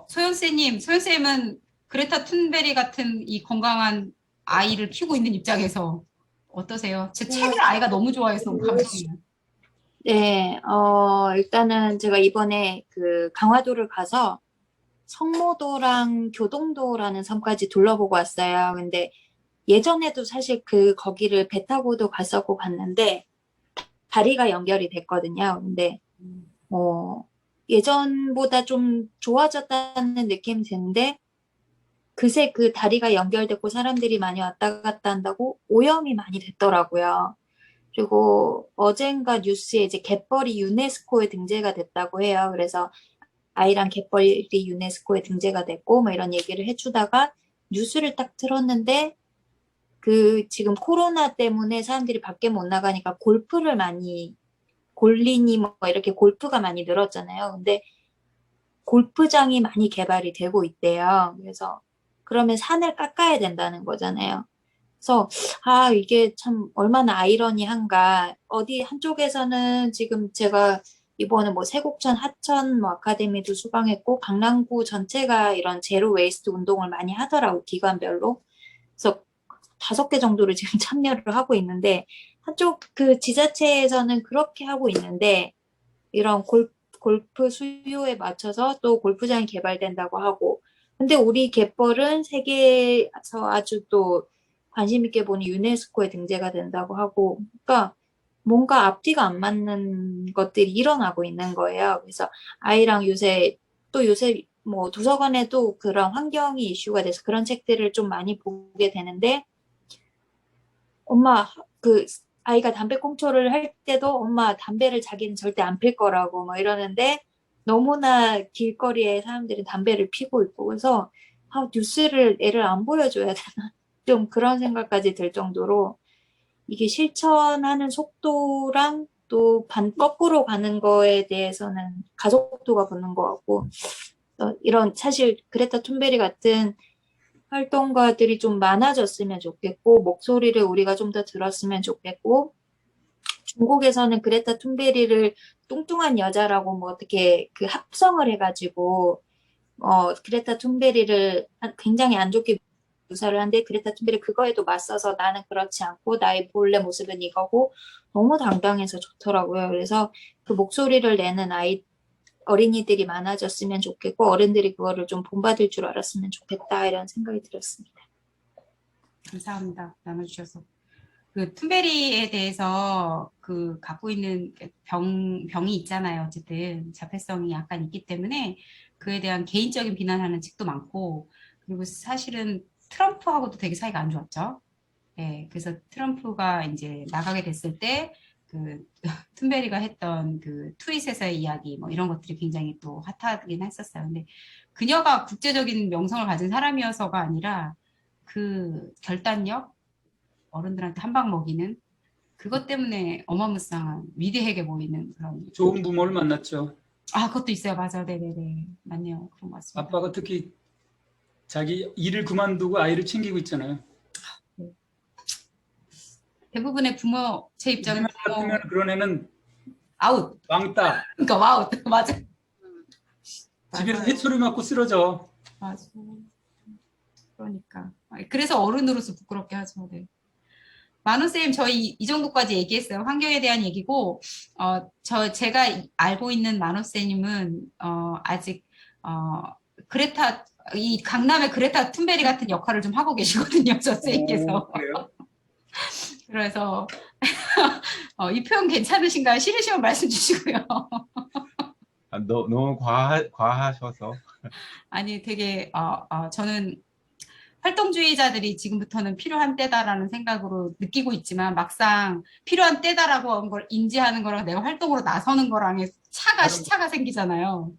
소연쌤은 그레타 툰베리 같은 이 건강한 아이를 키우고 있는 입장에서 어떠세요? 제 책을 아이가 너무 좋아해서 너무 감동이에요. 네, 일단은 제가 이번에 그 강화도를 가서 성모도랑 교동도라는 섬까지 둘러보고 왔어요. 근데 예전에도 사실 거기를 배 타고도 갔었고 갔는데 다리가 연결이 됐거든요. 근데 예전보다 좀 좋아졌다는 느낌이 드는데, 그새 그 다리가 연결됐고 사람들이 많이 왔다 갔다 한다고 오염이 많이 됐더라고요. 그리고 어젠가 뉴스에 이제 갯벌이 유네스코에 등재가 됐다고 해요. 그래서 아이랑 갯벌이 유네스코에 등재가 됐고 뭐 이런 얘기를 해주다가 뉴스를 딱 틀었는데, 지금 코로나 때문에 사람들이 밖에 못 나가니까 골린이 뭐 이렇게 골프가 많이 늘었잖아요. 근데 골프장이 많이 개발이 되고 있대요. 그래서 그러면 산을 깎아야 된다는 거잖아요. 그래서 이게 참 얼마나 아이러니한가. 어디 한쪽에서는 지금 제가 이번에 뭐 세곡천, 하천 뭐 아카데미도 수강했고 강남구 전체가 이런 제로 웨이스트 운동을 많이 하더라고, 기관별로. 그래서 5개 정도를 지금 참여를 하고 있는데, 한쪽 그 지자체에서는 그렇게 하고 있는데, 이런 골프 수요에 맞춰서 또 골프장이 개발된다고 하고, 근데 우리 갯벌은 세계에서 아주 또 관심 있게 보니 유네스코에 등재가 된다고 하고, 그러니까 뭔가 앞뒤가 안 맞는 것들이 일어나고 있는 거예요. 그래서 아이랑 요새 뭐 도서관에도 그런 환경이 이슈가 돼서 그런 책들을 좀 많이 보게 되는데, 엄마, 아이가 담배 꽁초를 할 때도 엄마 담배를 자기는 절대 안 필 거라고 뭐 이러는데, 너무나 길거리에 사람들이 담배를 피고 있고, 그래서 뉴스를 애를 안 보여줘야 되나 좀 그런 생각까지 들 정도로, 이게 실천하는 속도랑 또 거꾸로 가는 거에 대해서는 가속도가 붙는 것 같고, 이런 사실 그레타 툰베리 같은 활동가들이 좀 많아졌으면 좋겠고, 목소리를 우리가 좀 더 들었으면 좋겠고, 중국에서는 그레타 툰베리를 뚱뚱한 여자라고 뭐 어떻게 합성을 해가지고 그레타 툰베리를 굉장히 안 좋게 묘사를 하는데, 그레타 툰베리 그거에도 맞서서 나는 그렇지 않고 나의 본래 모습은 이거고 너무 당당해서 좋더라고요. 그래서 그 목소리를 내는 어린이들이 많아졌으면 좋겠고, 어른들이 그거를 좀 본받을 줄 알았으면 좋겠다, 이런 생각이 들었습니다. 감사합니다. 나눠주셔서. 툰베리에 대해서 갖고 있는 병이 있잖아요. 어쨌든 자폐성이 약간 있기 때문에 그에 대한 개인적인 비난하는 책도 많고, 그리고 사실은 트럼프하고도 되게 사이가 안 좋았죠. 네, 그래서 트럼프가 이제 나가게 됐을 때 툰베리가 했던 트윗에서의 이야기 뭐 이런 것들이 굉장히 또 핫하긴 했었어요. 근데 그녀가 국제적인 명성을 가진 사람이어서가 아니라 그 결단력, 어른들한테 한 방 먹이는 그것 때문에 어마무쌍한 위대하게 보이는 그런 좋은 부모를 만났죠. 그것도 있어요. 맞아. 네네네. 맞네요. 그런 것 같습니다. 아빠가 특히 자기 일을 그만두고 아이를 챙기고 있잖아요. 대부분의 부모 제 입장은 요즘 같으면 그런 애는 아웃. 왕따. 그러니까 와우 맞아. 집에서 맞아요. 해초리 맞고 쓰러져. 맞아. 그러니까 그래서 어른으로서 부끄럽게 하죠. 네. 만호쌤 저희 이 정도까지 얘기했어요. 환경에 대한 얘기고 제가 알고 있는 만호쌤님은 아직 그레타 이 강남의 그레타 툰베리 같은 역할을 좀 하고 계시거든요. 저 쌤께서. 그래요? 그래서 이 표현 괜찮으신가요? 싫으시면 말씀 주시고요. 너무 과하셔서. 아니 되게 저는 활동주의자들이 지금부터는 필요한 때다라는 생각으로 느끼고 있지만 막상 필요한 때다라고 한 걸 인지하는 거랑 내가 활동으로 나서는 거랑의 시차가 생기잖아요.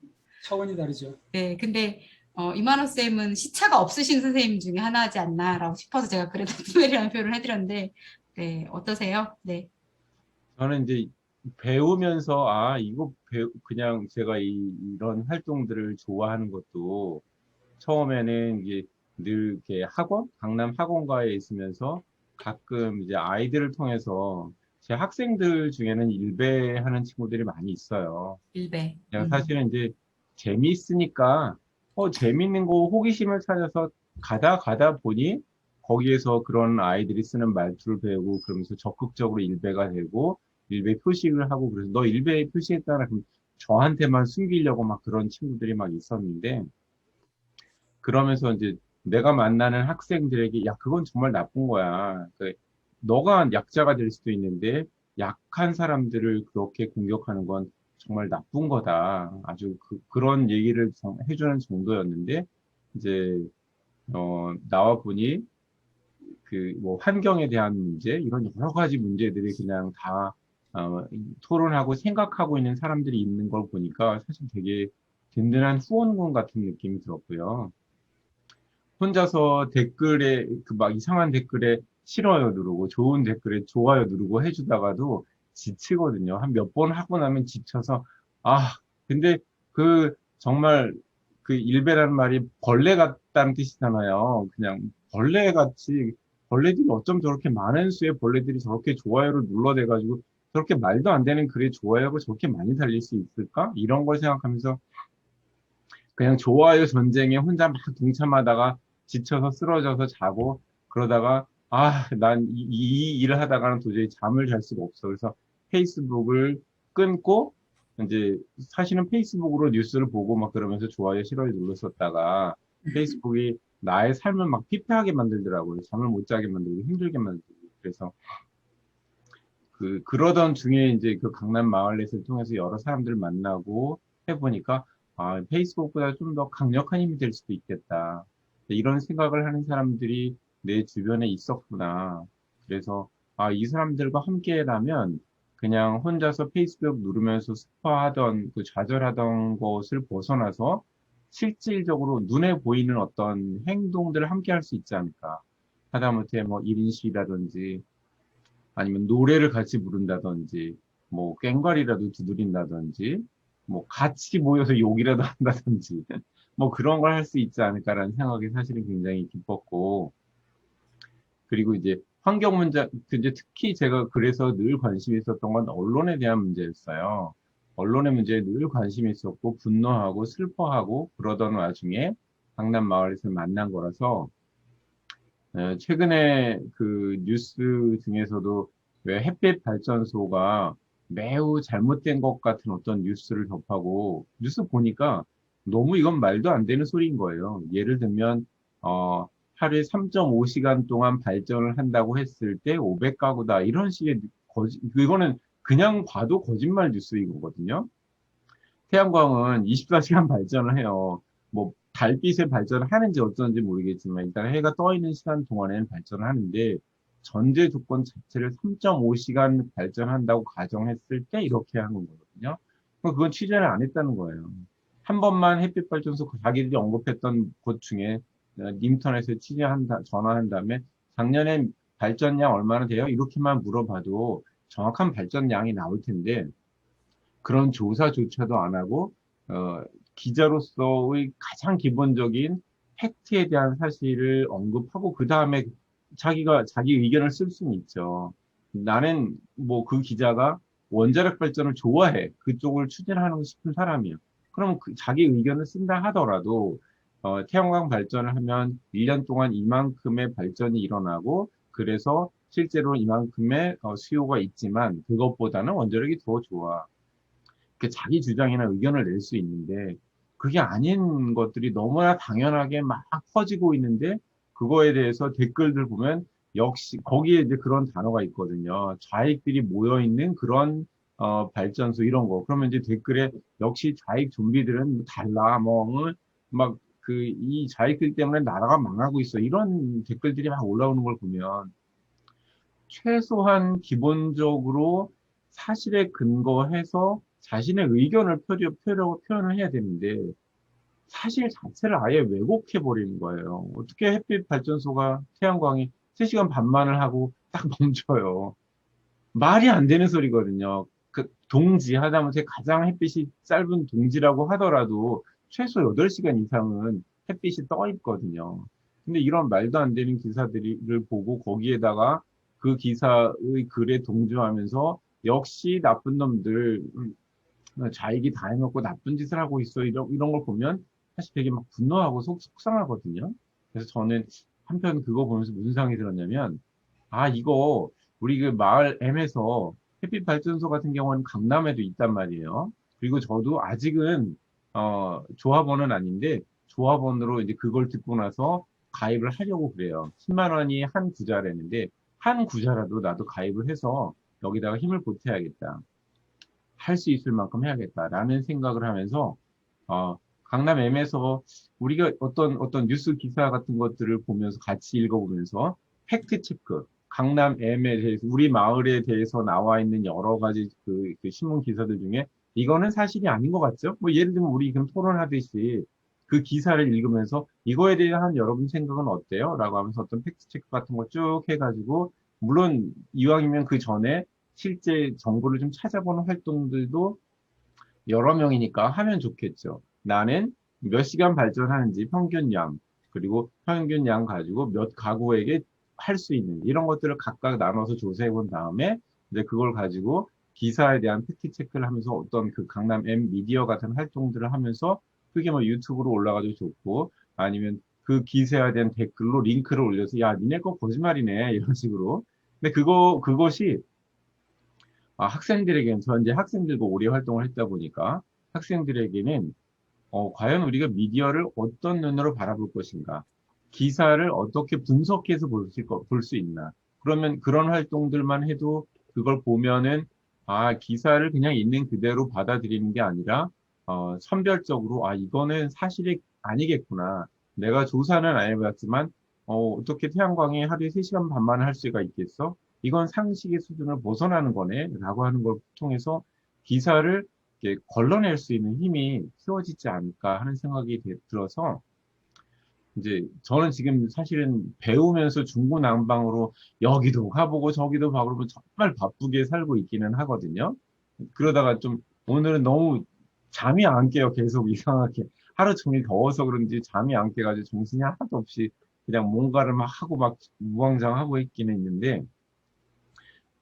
차원이 다르죠. 네, 근데 이만호 쌤은 시차가 없으신 선생님 중에 하나지 않나라고 싶어서 제가 그래도 투멜이라는 표현을 해드렸는데, 네, 어떠세요? 네. 저는 이제 배우면서 이거 그냥 제가 이런 활동들을 좋아하는 것도 처음에는 이게 늘 이렇게 강남 학원가에 있으면서 가끔 이제 아이들을 통해서 제 학생들 중에는 일배하는 친구들이 많이 있어요. 일배. 제가 사실은 이제 재미있으니까 재밌는 거 호기심을 찾아서 가다 보니 거기에서 그런 아이들이 쓰는 말투를 배우고 그러면서 적극적으로 일배가 되고 일배 표식을 하고 그래서 너 일배 표시했다나 그럼 저한테만 숨기려고 막 그런 친구들이 막 있었는데 그러면서 이제 내가 만나는 학생들에게 야 그건 정말 나쁜 거야. 너가 약자가 될 수도 있는데 약한 사람들을 그렇게 공격하는 건 정말 나쁜 거다. 아주 그런 얘기를 해주는 정도였는데 이제 나와 보니 뭐 환경에 대한 문제 이런 여러 가지 문제들이 그냥 다 토론하고 생각하고 있는 사람들이 있는 걸 보니까 사실 되게 든든한 후원군 같은 느낌이 들었고요. 혼자서 댓글에 막 이상한 댓글에 싫어요 누르고 좋은 댓글에 좋아요 누르고 해주다가도 지치거든요. 한 몇 번 하고 나면 지쳐서 근데 정말 일배라는 말이 벌레 같다는 뜻이잖아요. 그냥 벌레같이 벌레들이 어쩜 저렇게 많은 수의 벌레들이 저렇게 좋아요를 눌러대가지고 저렇게 말도 안 되는 글에 좋아요가 저렇게 많이 달릴 수 있을까? 이런 걸 생각하면서 그냥 좋아요 전쟁에 혼자 막 동참하다가 지쳐서 쓰러져서 자고 그러다가 난 이 일을 하다가는 도저히 잠을 잘 수가 없어. 그래서 페이스북을 끊고 이제 사실은 페이스북으로 뉴스를 보고 막 그러면서 좋아요 싫어요 눌렀었다가 페이스북이 나의 삶을 막 피폐하게 만들더라고요. 잠을 못 자게 만들고 힘들게 만들고 그래서 그러던 중에 이제 그 강남 마을넷을 통해서 여러 사람들을 만나고 해보니까 페이스북보다 좀 더 강력한 힘이 될 수도 있겠다. 이런 생각을 하는 사람들이 내 주변에 있었구나. 그래서 이 사람들과 함께라면 그냥 혼자서 페이스북 누르면서 스파하던 좌절하던 것을 벗어나서 실질적으로 눈에 보이는 어떤 행동들을 함께 할 수 있지 않을까. 하다못해 뭐 1인 시위라든지 아니면 노래를 같이 부른다든지 뭐 꽹과리라도 두드린다든지 뭐 같이 모여서 욕이라도 한다든지 뭐 그런 걸 할 수 있지 않을까라는 생각이 사실은 굉장히 기뻤고 그리고 이제 환경 문제 이제 특히 제가 그래서 늘 관심이 있었던 건 언론에 대한 문제였어요. 언론의 문제에 늘 관심이 있었고 분노하고 슬퍼하고 그러던 와중에 강남 마을에서 만난 거라서 최근에 그 뉴스 중에서도 왜 햇빛 발전소가 매우 잘못된 것 같은 어떤 뉴스를 접하고 뉴스 보니까 너무 이건 말도 안 되는 소리인 거예요. 예를 들면 하루에 3.5시간 동안 발전을 한다고 했을 때 500가구다 이런 식의 이거는 그냥 봐도 거짓말 뉴스인 거거든요. 태양광은 24시간 발전을 해요. 뭐 달빛에 발전을 하는지 어쩐지 모르겠지만 일단 해가 떠 있는 시간 동안에는 발전을 하는데 전제 조건 자체를 3.5시간 발전한다고 가정했을 때 이렇게 하는 거거든요. 그건 취재를 안 했다는 거예요. 한 번만 햇빛 발전소 자기들이 언급했던 곳 중에 인터넷에 전화한 다음에 작년에 발전량 얼마나 돼요? 이렇게만 물어봐도 정확한 발전량이 나올 텐데 그런 조사조차도 안 하고 기자로서의 가장 기본적인 팩트에 대한 사실을 언급하고 그 다음에 자기 의견을 쓸 수는 있죠. 나는 뭐 그 기자가 원자력 발전을 좋아해. 그쪽을 추진하고 싶은 사람이야. 그럼 자기 의견을 쓴다 하더라도 태양광 발전을 하면 1년 동안 이만큼의 발전이 일어나고 그래서 실제로 이만큼의 수요가 있지만 그것보다는 원자력이 더 좋아. 자기 주장이나 의견을 낼 수 있는데 그게 아닌 것들이 너무나 당연하게 막 퍼지고 있는데 그거에 대해서 댓글들 보면 역시 거기에 이제 그런 단어가 있거든요. 좌익들이 모여 있는 그런 발전소 이런 거. 그러면 이제 댓글에 역시 좌익 좀비들은 달라 막 이 좌익들 때문에 나라가 망하고 있어. 이런 댓글들이 막 올라오는 걸 보면 최소한 기본적으로 사실에 근거해서 자신의 의견을 표현을 해야 되는데 사실 자체를 아예 왜곡해 버리는 거예요. 어떻게 햇빛 발전소가 태양광이 3시간 반만을 하고 딱 멈춰요. 말이 안 되는 소리거든요. 동지, 하다못해 가장 햇빛이 짧은 동지라고 하더라도 최소 8시간 이상은 햇빛이 떠 있거든요. 근데 이런 말도 안 되는 기사들을 보고 거기에다가 그 기사의 글에 동조하면서 역시 나쁜 놈들, 좌익이 다 해먹고 나쁜 짓을 하고 있어. 이런 걸 보면 사실 되게 막 분노하고 속상하거든요. 그래서 저는 한편 그거 보면서 무슨 생각이 들었냐면, 이거 우리 그 마을 M에서 햇빛 발전소 같은 경우는 강남에도 있단 말이에요. 그리고 저도 아직은 조합원은 아닌데 조합원으로 이제 그걸 듣고 나서 가입을 하려고 그래요. 10만 원이 한 구자라는데 한 구자라도 나도 가입을 해서 여기다가 힘을 보태야겠다. 할 수 있을 만큼 해야겠다라는 생각을 하면서 강남 M에서 우리가 어떤 뉴스 기사 같은 것들을 보면서 같이 읽어보면서 팩트 체크, 강남 M에 대해서 우리 마을에 대해서 나와 있는 여러 가지 그 신문 기사들 중에 이거는 사실이 아닌 것 같죠? 뭐 예를 들면 우리 지금 토론하듯이 그 기사를 읽으면서 이거에 대한 여러분 생각은 어때요? 라고 하면서 어떤 팩트 체크 같은 거 쭉 해가지고 물론 이왕이면 그 전에 실제 정보를 좀 찾아보는 활동들도 여러 명이니까 하면 좋겠죠. 나는 몇 시간 발전하는지 평균량, 그리고 평균량 가지고 몇 가구에게 할 수 있는 이런 것들을 각각 나눠서 조사해 본 다음에 이제 그걸 가지고 기사에 대한 팩트 체크를 하면서 어떤 그 강남 M 미디어 같은 활동들을 하면서 그게 뭐 유튜브로 올라가도 좋고 아니면 그 기사에 대한 댓글로 링크를 올려서 야, 니네 거 거짓말이네 이런 식으로. 근데 그것이 학생들에게는, 저 이제 학생들과 오래 활동을 했다 보니까 학생들에게는 과연 우리가 미디어를 어떤 눈으로 바라볼 것인가, 기사를 어떻게 분석해서 볼 수 있나. 그러면 그런 활동들만 해도 그걸 보면은 기사를 그냥 있는 그대로 받아들이는 게 아니라 선별적으로 이거는 사실이 아니겠구나. 내가 조사는 안 해봤지만 어떻게 태양광이 하루에 3시간 반만 할 수가 있겠어? 이건 상식의 수준을 벗어나는 거네 라고 하는 걸 통해서 기사를 이렇게 걸러낼 수 있는 힘이 키워지지 않을까 하는 생각이 들어서 이제 저는 지금 사실은 배우면서 중구난방으로 여기도 가보고 저기도 가보고 정말 바쁘게 살고 있기는 하거든요. 그러다가 좀 오늘은 너무 잠이 안 깨요. 계속 이상하게 하루 종일 더워서 그런지 잠이 안 깨가지고 정신이 하나도 없이 그냥 뭔가를 막 하고 막 무왕장하고 있기는 있는데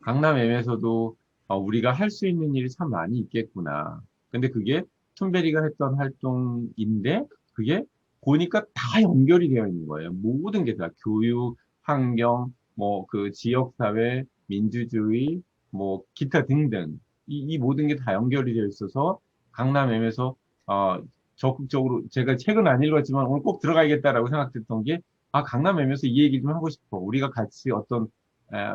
강남 M에서도 우리가 할 수 있는 일이 참 많이 있겠구나. 근데 그게 툰베리가 했던 활동인데 그게 보니까 다 연결이 되어 있는 거예요. 모든 게 다 교육, 환경, 뭐 그 지역사회, 민주주의, 뭐 기타 등등 이 모든 게 다 연결이 되어 있어서 강남 M에서 적극적으로 제가 책은 안 읽었지만 오늘 꼭 들어가야겠다라고 생각했던 게 강남 M에서 이 얘기 좀 하고 싶어. 우리가 같이 어떤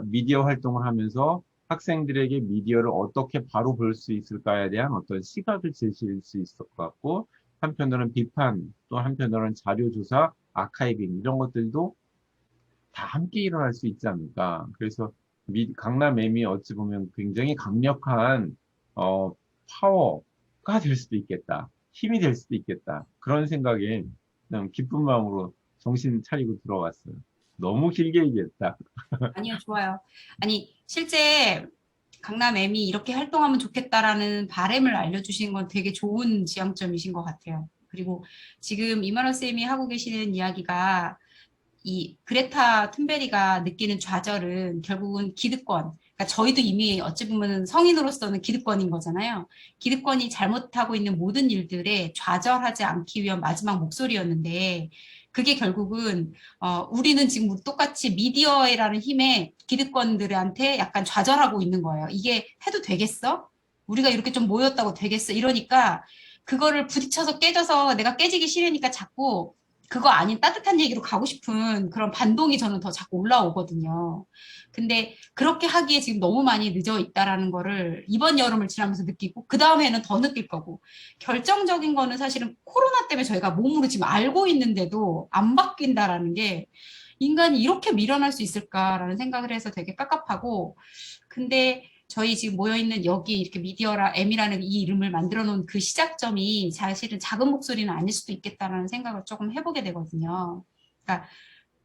미디어 활동을 하면서 학생들에게 미디어를 어떻게 바로 볼 수 있을까에 대한 어떤 시각을 제시할 수 있을 것 같고 한편으로는 비판, 또 한편으로는 자료조사, 아카이빙 이런 것들도 다 함께 일어날 수 있지 않을까. 그래서 강남 M이 어찌 보면 굉장히 강력한 파워가 될 수도 있겠다. 힘이 될 수도 있겠다. 그런 생각에 그냥 기쁜 마음으로 정신 차리고 들어왔어요. 너무 길게 얘기했다. 아니요, 좋아요. 아니, 실제 강남 M이 이렇게 활동하면 좋겠다라는 바람을 알려주신 건 되게 좋은 지향점이신 것 같아요. 그리고 지금 이만원 쌤이 하고 계시는 이야기가 이 그레타 툰베리가 느끼는 좌절은 결국은 기득권, 그러니까 저희도 이미 어찌 보면 성인으로서는 기득권인 거잖아요. 기득권이 잘못하고 있는 모든 일들에 좌절하지 않기 위한 마지막 목소리였는데 그게 결국은 우리는 지금 똑같이 미디어라는 힘에 기득권들한테 약간 좌절하고 있는 거예요. 이게 해도 되겠어? 우리가 이렇게 좀 모였다고 되겠어? 이러니까 그거를 부딪혀서 깨져서 내가 깨지기 싫으니까 자꾸 그거 아닌 따뜻한 얘기로 가고 싶은 그런 반동이 저는 더 자꾸 올라오거든요. 근데 그렇게 하기에 지금 너무 많이 늦어 있다라는 거를 이번 여름을 지나면서 느끼고 그 다음에는 더 느낄 거고 결정적인 거는 사실은 코로나 때문에 저희가 몸으로 지금 알고 있는데도 안 바뀐다라는 게 인간이 이렇게 미련할 수 있을까라는 생각을 해서 되게 깝깝하고 근데 저희 지금 모여있는 여기 이렇게 미디어라 M이라는 이 이름을 만들어 놓은 그 시작점이 사실은 작은 목소리는 아닐 수도 있겠다라는 생각을 조금 해보게 되거든요. 그러니까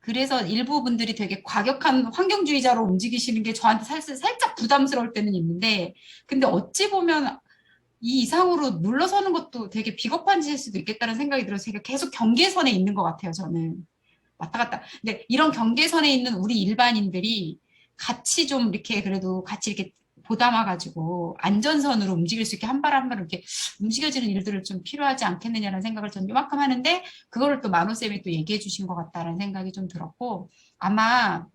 그래서 일부 분들이 되게 과격한 환경주의자로 움직이시는 게 저한테 살짝 부담스러울 때는 있는데 근데 어찌 보면 이 이상으로 물러서는 것도 되게 비겁한 짓일 수도 있겠다는 생각이 들어서 제가 계속 경계선에 있는 것 같아요, 저는. 왔다 갔다. 근데 이런 경계선에 있는 우리 일반인들이 같이 좀 이렇게 그래도 같이 이렇게 보담아가지고 안전선으로 움직일 수 있게 한 발 한 발 이렇게 움직여지는 일들을 좀 필요하지 않겠느냐는 생각을 전 요만큼 하는데 그거를 또 만호쌤이 또 얘기해 주신 것 같다라는 생각이 좀 들었고 아마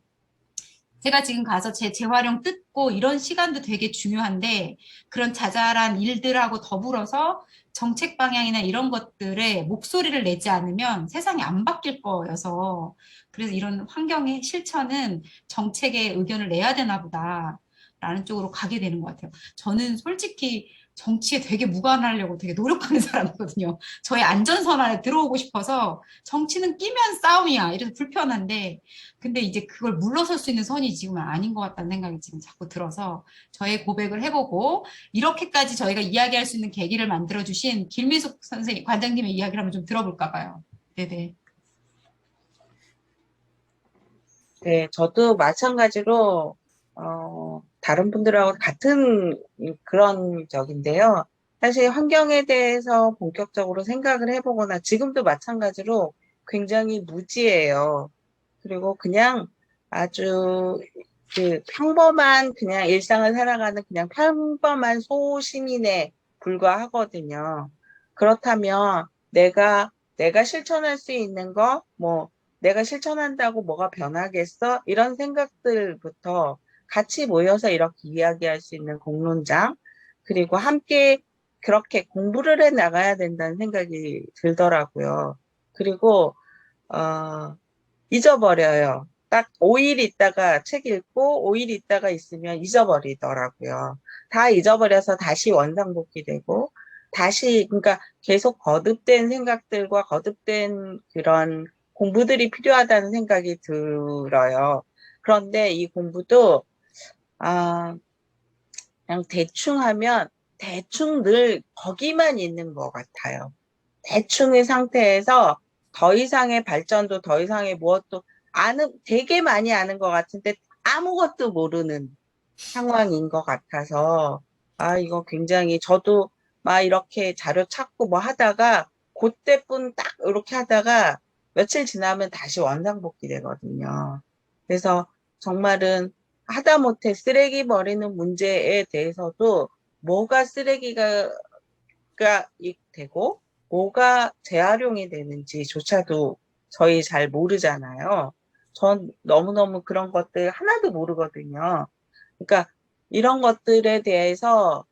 제가 지금 가서 제 재활용 뜯고 이런 시간도 되게 중요한데 그런 자잘한 일들하고 더불어서 정책 방향이나 이런 것들에 목소리를 내지 않으면 세상이 안 바뀔 거여서 그래서 이런 환경의 실천은 정책에 의견을 내야 되나 보다라는 쪽으로 가게 되는 것 같아요. 저는 솔직히 정치에 되게 무관하려고 되게 노력하는 사람이거든요. 저의 안전선 안에 들어오고 싶어서 정치는 끼면 싸움이야. 이래서 불편한데 근데 이제 그걸 물러설 수 있는 선이 지금은 아닌 것 같다는 생각이 지금 자꾸 들어서 저의 고백을 해보고 이렇게까지 저희가 이야기할 수 있는 계기를 만들어주신 김미숙 선생님, 관장님의 이야기를 한번 좀 들어볼까 봐요. 네네. 네, 저도 마찬가지로 다른 분들하고 같은 그런 적인데요. 사실 환경에 대해서 본격적으로 생각을 해보거나 지금도 마찬가지로 굉장히 무지해요. 그리고 그냥 아주 그 평범한 그냥 일상을 살아가는 그냥 평범한 소시민에 불과하거든요. 그렇다면 내가 실천할 수 있는 거, 뭐 내가 실천한다고 뭐가 변하겠어? 이런 생각들부터 같이 모여서 이렇게 이야기할 수 있는 공론장, 그리고 함께 그렇게 공부를 해 나가야 된다는 생각이 들더라고요. 그리고 잊어버려요. 딱 5일 있다가 책 읽고 5일 있다가 있으면 잊어버리더라고요. 다 잊어버려서 다시 원상복귀되고 다시 그러니까 계속 거듭된 생각들과 거듭된 그런 공부들이 필요하다는 생각이 들어요. 그런데 이 공부도 그냥 대충 하면 대충 늘 거기만 있는 것 같아요. 대충의 상태에서 더 이상의 발전도 더 이상의 무엇도 되게 많이 아는 것 같은데 아무것도 모르는 상황인 것 같아서 이거 굉장히 저도 막 이렇게 자료 찾고 뭐 하다가 그때뿐 딱 이렇게 하다가 며칠 지나면 다시 원상복귀 되거든요. 그래서 정말은 하다못해 쓰레기 버리는 문제에 대해서도 뭐가 쓰레기가 되고 뭐가 재활용이 되는지조차도 저희 잘 모르잖아요. 전 너무너무 그런 것들 하나도 모르거든요. 그러니까 이런 것들에 대해서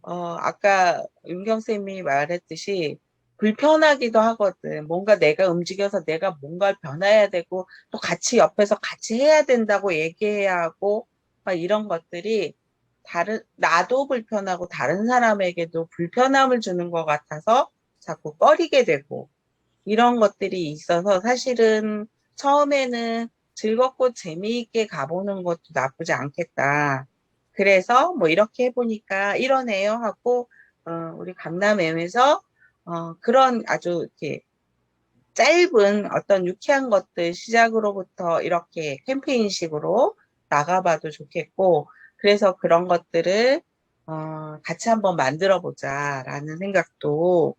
아까 윤경쌤이 말했듯이 불편하기도 하거든. 뭔가 내가 움직여서 내가 뭔가를 변해야 되고 또 같이 옆에서 같이 해야 된다고 얘기해야 하고 막 이런 것들이 나도 불편하고 다른 사람에게도 불편함을 주는 것 같아서 자꾸 꺼리게 되고 이런 것들이 있어서 사실은 처음에는 즐겁고 재미있게 가보는 것도 나쁘지 않겠다. 그래서 뭐 이렇게 해보니까 이러네요 하고 우리 강남M에서 그런 아주 이렇게 짧은 어떤 유쾌한 것들 시작으로부터 이렇게 캠페인식으로 나가봐도 좋겠고 그래서 그런 것들을 같이 한번 만들어 보자라는 생각도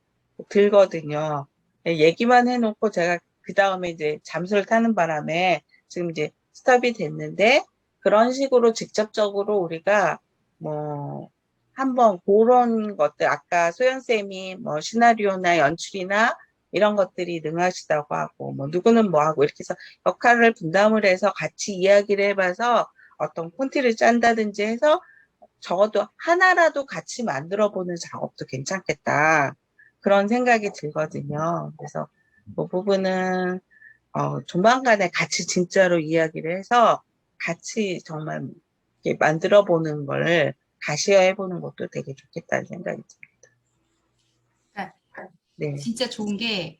들거든요. 얘기만 해놓고 제가 그 다음에 이제 잠수를 타는 바람에 지금 이제 스톱이 됐는데 그런 식으로 직접적으로 우리가 뭐 한번 그런 것들 아까 소연쌤이 뭐 시나리오나 연출이나 이런 것들이 능하시다고 하고 뭐 누구는 뭐 하고 이렇게 해서 역할을 분담을 해서 같이 이야기를 해봐서 어떤 콘티를 짠다든지 해서 적어도 하나라도 같이 만들어 보는 작업도 괜찮겠다. 그런 생각이 들거든요. 그래서 그 부분은 조만간에 같이 진짜로 이야기를 해서 같이 정말 이렇게 만들어 보는 걸 가시화해 보는 것도 되게 좋겠다는 생각이 듭니다. 그러니까 네. 진짜 좋은 게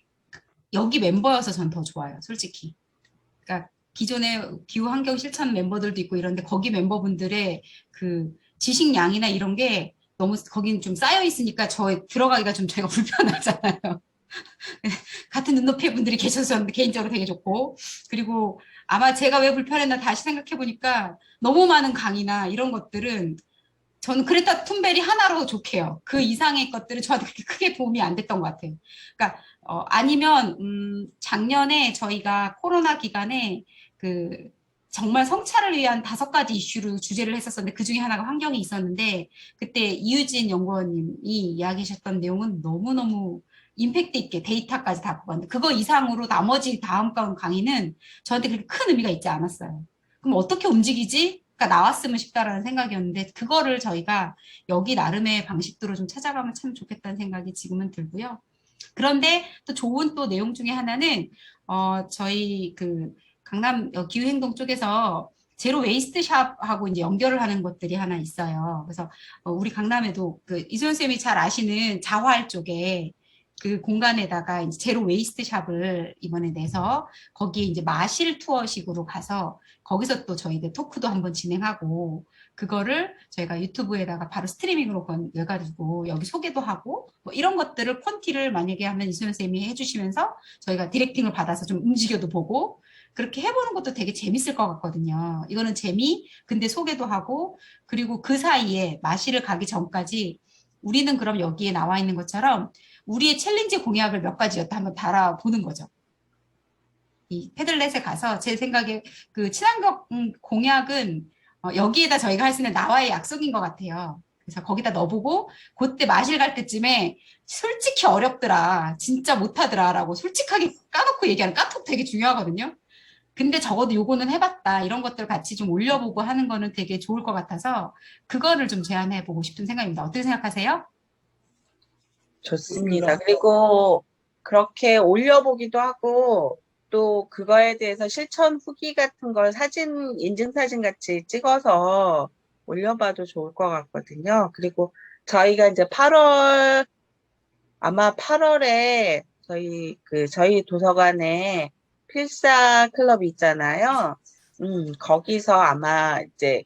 여기 멤버여서 전 더 좋아요, 솔직히. 그러니까 기존에 기후 환경 실천 멤버들도 있고 이런데 거기 멤버분들의 그 지식량이나 이런 게 너무 거긴 좀 쌓여 있으니까 들어가기가 좀 저희가 불편하잖아요. 같은 눈높이의 분들이 계셔서 저는 개인적으로 되게 좋고, 그리고 아마 제가 왜 불편했나 다시 생각해 보니까 너무 많은 강의나 이런 것들은 저는 그레타 툰베리 하나로 좋게요. 그 이상의 것들은 저한테 그렇게 크게 도움이 안 됐던 것 같아요. 그러니까 아니면 작년에 저희가 코로나 기간에 그 정말 성찰을 위한 5가지 이슈로 주제를 했었었는데 그 중에 하나가 환경이 있었는데 그때 이유진 연구원님이 이야기하셨던 내용은 너무너무 임팩트 있게 데이터까지 다 뽑았는데 그거 이상으로 나머지 다음 강의는 저한테 그렇게 큰 의미가 있지 않았어요. 그럼 어떻게 움직이지? 가 나왔으면 싶다라는 생각이었는데 그거를 저희가 여기 나름의 방식대로 좀 찾아가면 참 좋겠다는 생각이 지금은 들고요. 그런데 또 좋은 또 내용 중에 하나는 저희 그 강남 기후행동 쪽에서 제로 웨이스트 샵하고 이제 연결을 하는 것들이 하나 있어요. 그래서 우리 강남에도 그 이소연 쌤이 잘 아시는 자활 쪽에 그 공간에다가 이제 제로 웨이스트 샵을 이번에 내서 거기에 이제 마실 투어식으로 가서 거기서 또 저희들 토크도 한번 진행하고 그거를 저희가 유튜브에다가 바로 스트리밍으로 내가지고 여기 소개도 하고 뭐 이런 것들을 콘티를 만약에 하면 이소연 쌤이 해주시면서 저희가 디렉팅을 받아서 좀 움직여도 보고 그렇게 해보는 것도 되게 재밌을 것 같거든요. 이거는 근데 소개도 하고 그리고 그 사이에 마실을 가기 전까지 우리는 그럼 여기에 나와 있는 것처럼 우리의 챌린지 공약을 몇 가지였다 한번 달아보는 거죠. 이 패들렛에 가서 제 생각에 그 친환경 공약은 여기에다 저희가 할 수 있는 나와의 약속인 것 같아요. 그래서 거기다 넣어보고 그때 마실 갈 때쯤에 솔직히 어렵더라. 진짜 못하더라. 라고 솔직하게 까놓고 얘기하는 까톡 되게 중요하거든요. 근데 적어도 요거는 해봤다. 이런 것들 같이 좀 올려보고 하는 거는 되게 좋을 것 같아서 그거를 좀 제안해보고 싶은 생각입니다. 어떻게 생각하세요? 좋습니다. 그리고 그렇게 올려보기도 하고 또 그거에 대해서 실천 후기 같은 걸 인증사진 같이 찍어서 올려봐도 좋을 것 같거든요. 그리고 저희가 이제 아마 8월에 저희 도서관에 필사 클럽이 있잖아요. 거기서 아마 이제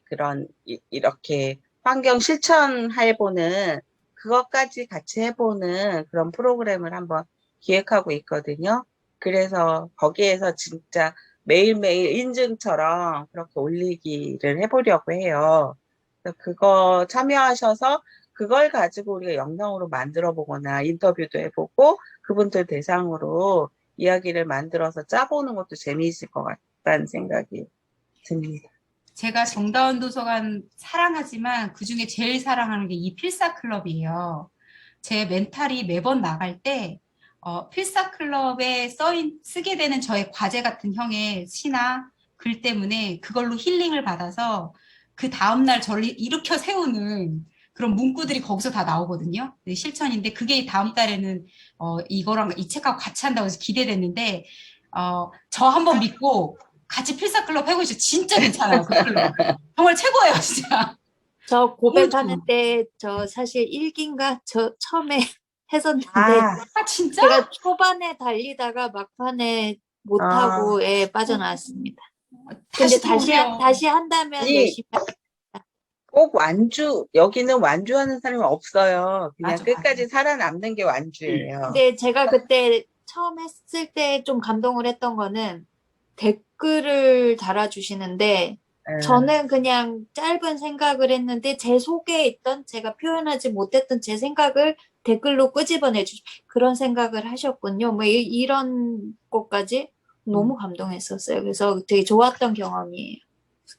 이렇게 환경 실천해보는 그것까지 같이 해보는 그런 프로그램을 한번 기획하고 있거든요. 그래서 거기에서 진짜 매일매일 인증처럼 그렇게 올리기를 해보려고 해요. 그래서 그거 참여하셔서 그걸 가지고 우리가 영상으로 만들어 보거나 인터뷰도 해보고 그분들 대상으로 이야기를 만들어서 짜보는 것도 재미있을 것 같다는 생각이 듭니다. 제가 정다운 도서관 사랑하지만 그중에 제일 사랑하는 게 이 필사클럽이에요. 제 멘탈이 매번 나갈 때 필사클럽에 쓰게 되는 저의 과제 같은 형의 시나 글 때문에 그걸로 힐링을 받아서 그 다음날 저를 일으켜 세우는 그런 문구들이 거기서 다 나오거든요. 실천인데 그게 다음 달에는 이거랑 이 책하고 같이 한다고 해서 기대됐는데 저 한번 믿고 같이 필사클럽 해보시죠. 진짜 괜찮아요. 그 클럽. 정말 최고예요, 진짜. 저 고백하는데 저 사실 1기인가 저 처음에 했었는데 진짜? 제가 초반에 달리다가 막판에 못하고 빠져나왔습니다. 근데 다시 한다면 아니, 열심히 꼭 여기는 완주하는 사람이 없어요. 그냥 맞아, 끝까지 살아남는 게 완주예요. 근데 제가 그때 처음 했을 때 좀 감동을 했던 거는 댓글을 달아주시는데 저는 그냥 짧은 생각을 했는데 제 속에 있던 제가 표현하지 못했던 제 생각을 댓글로 끄집어내 그런 생각을 하셨군요. 뭐 이런 것까지 너무 감동했었어요. 그래서 되게 좋았던 경험이에요.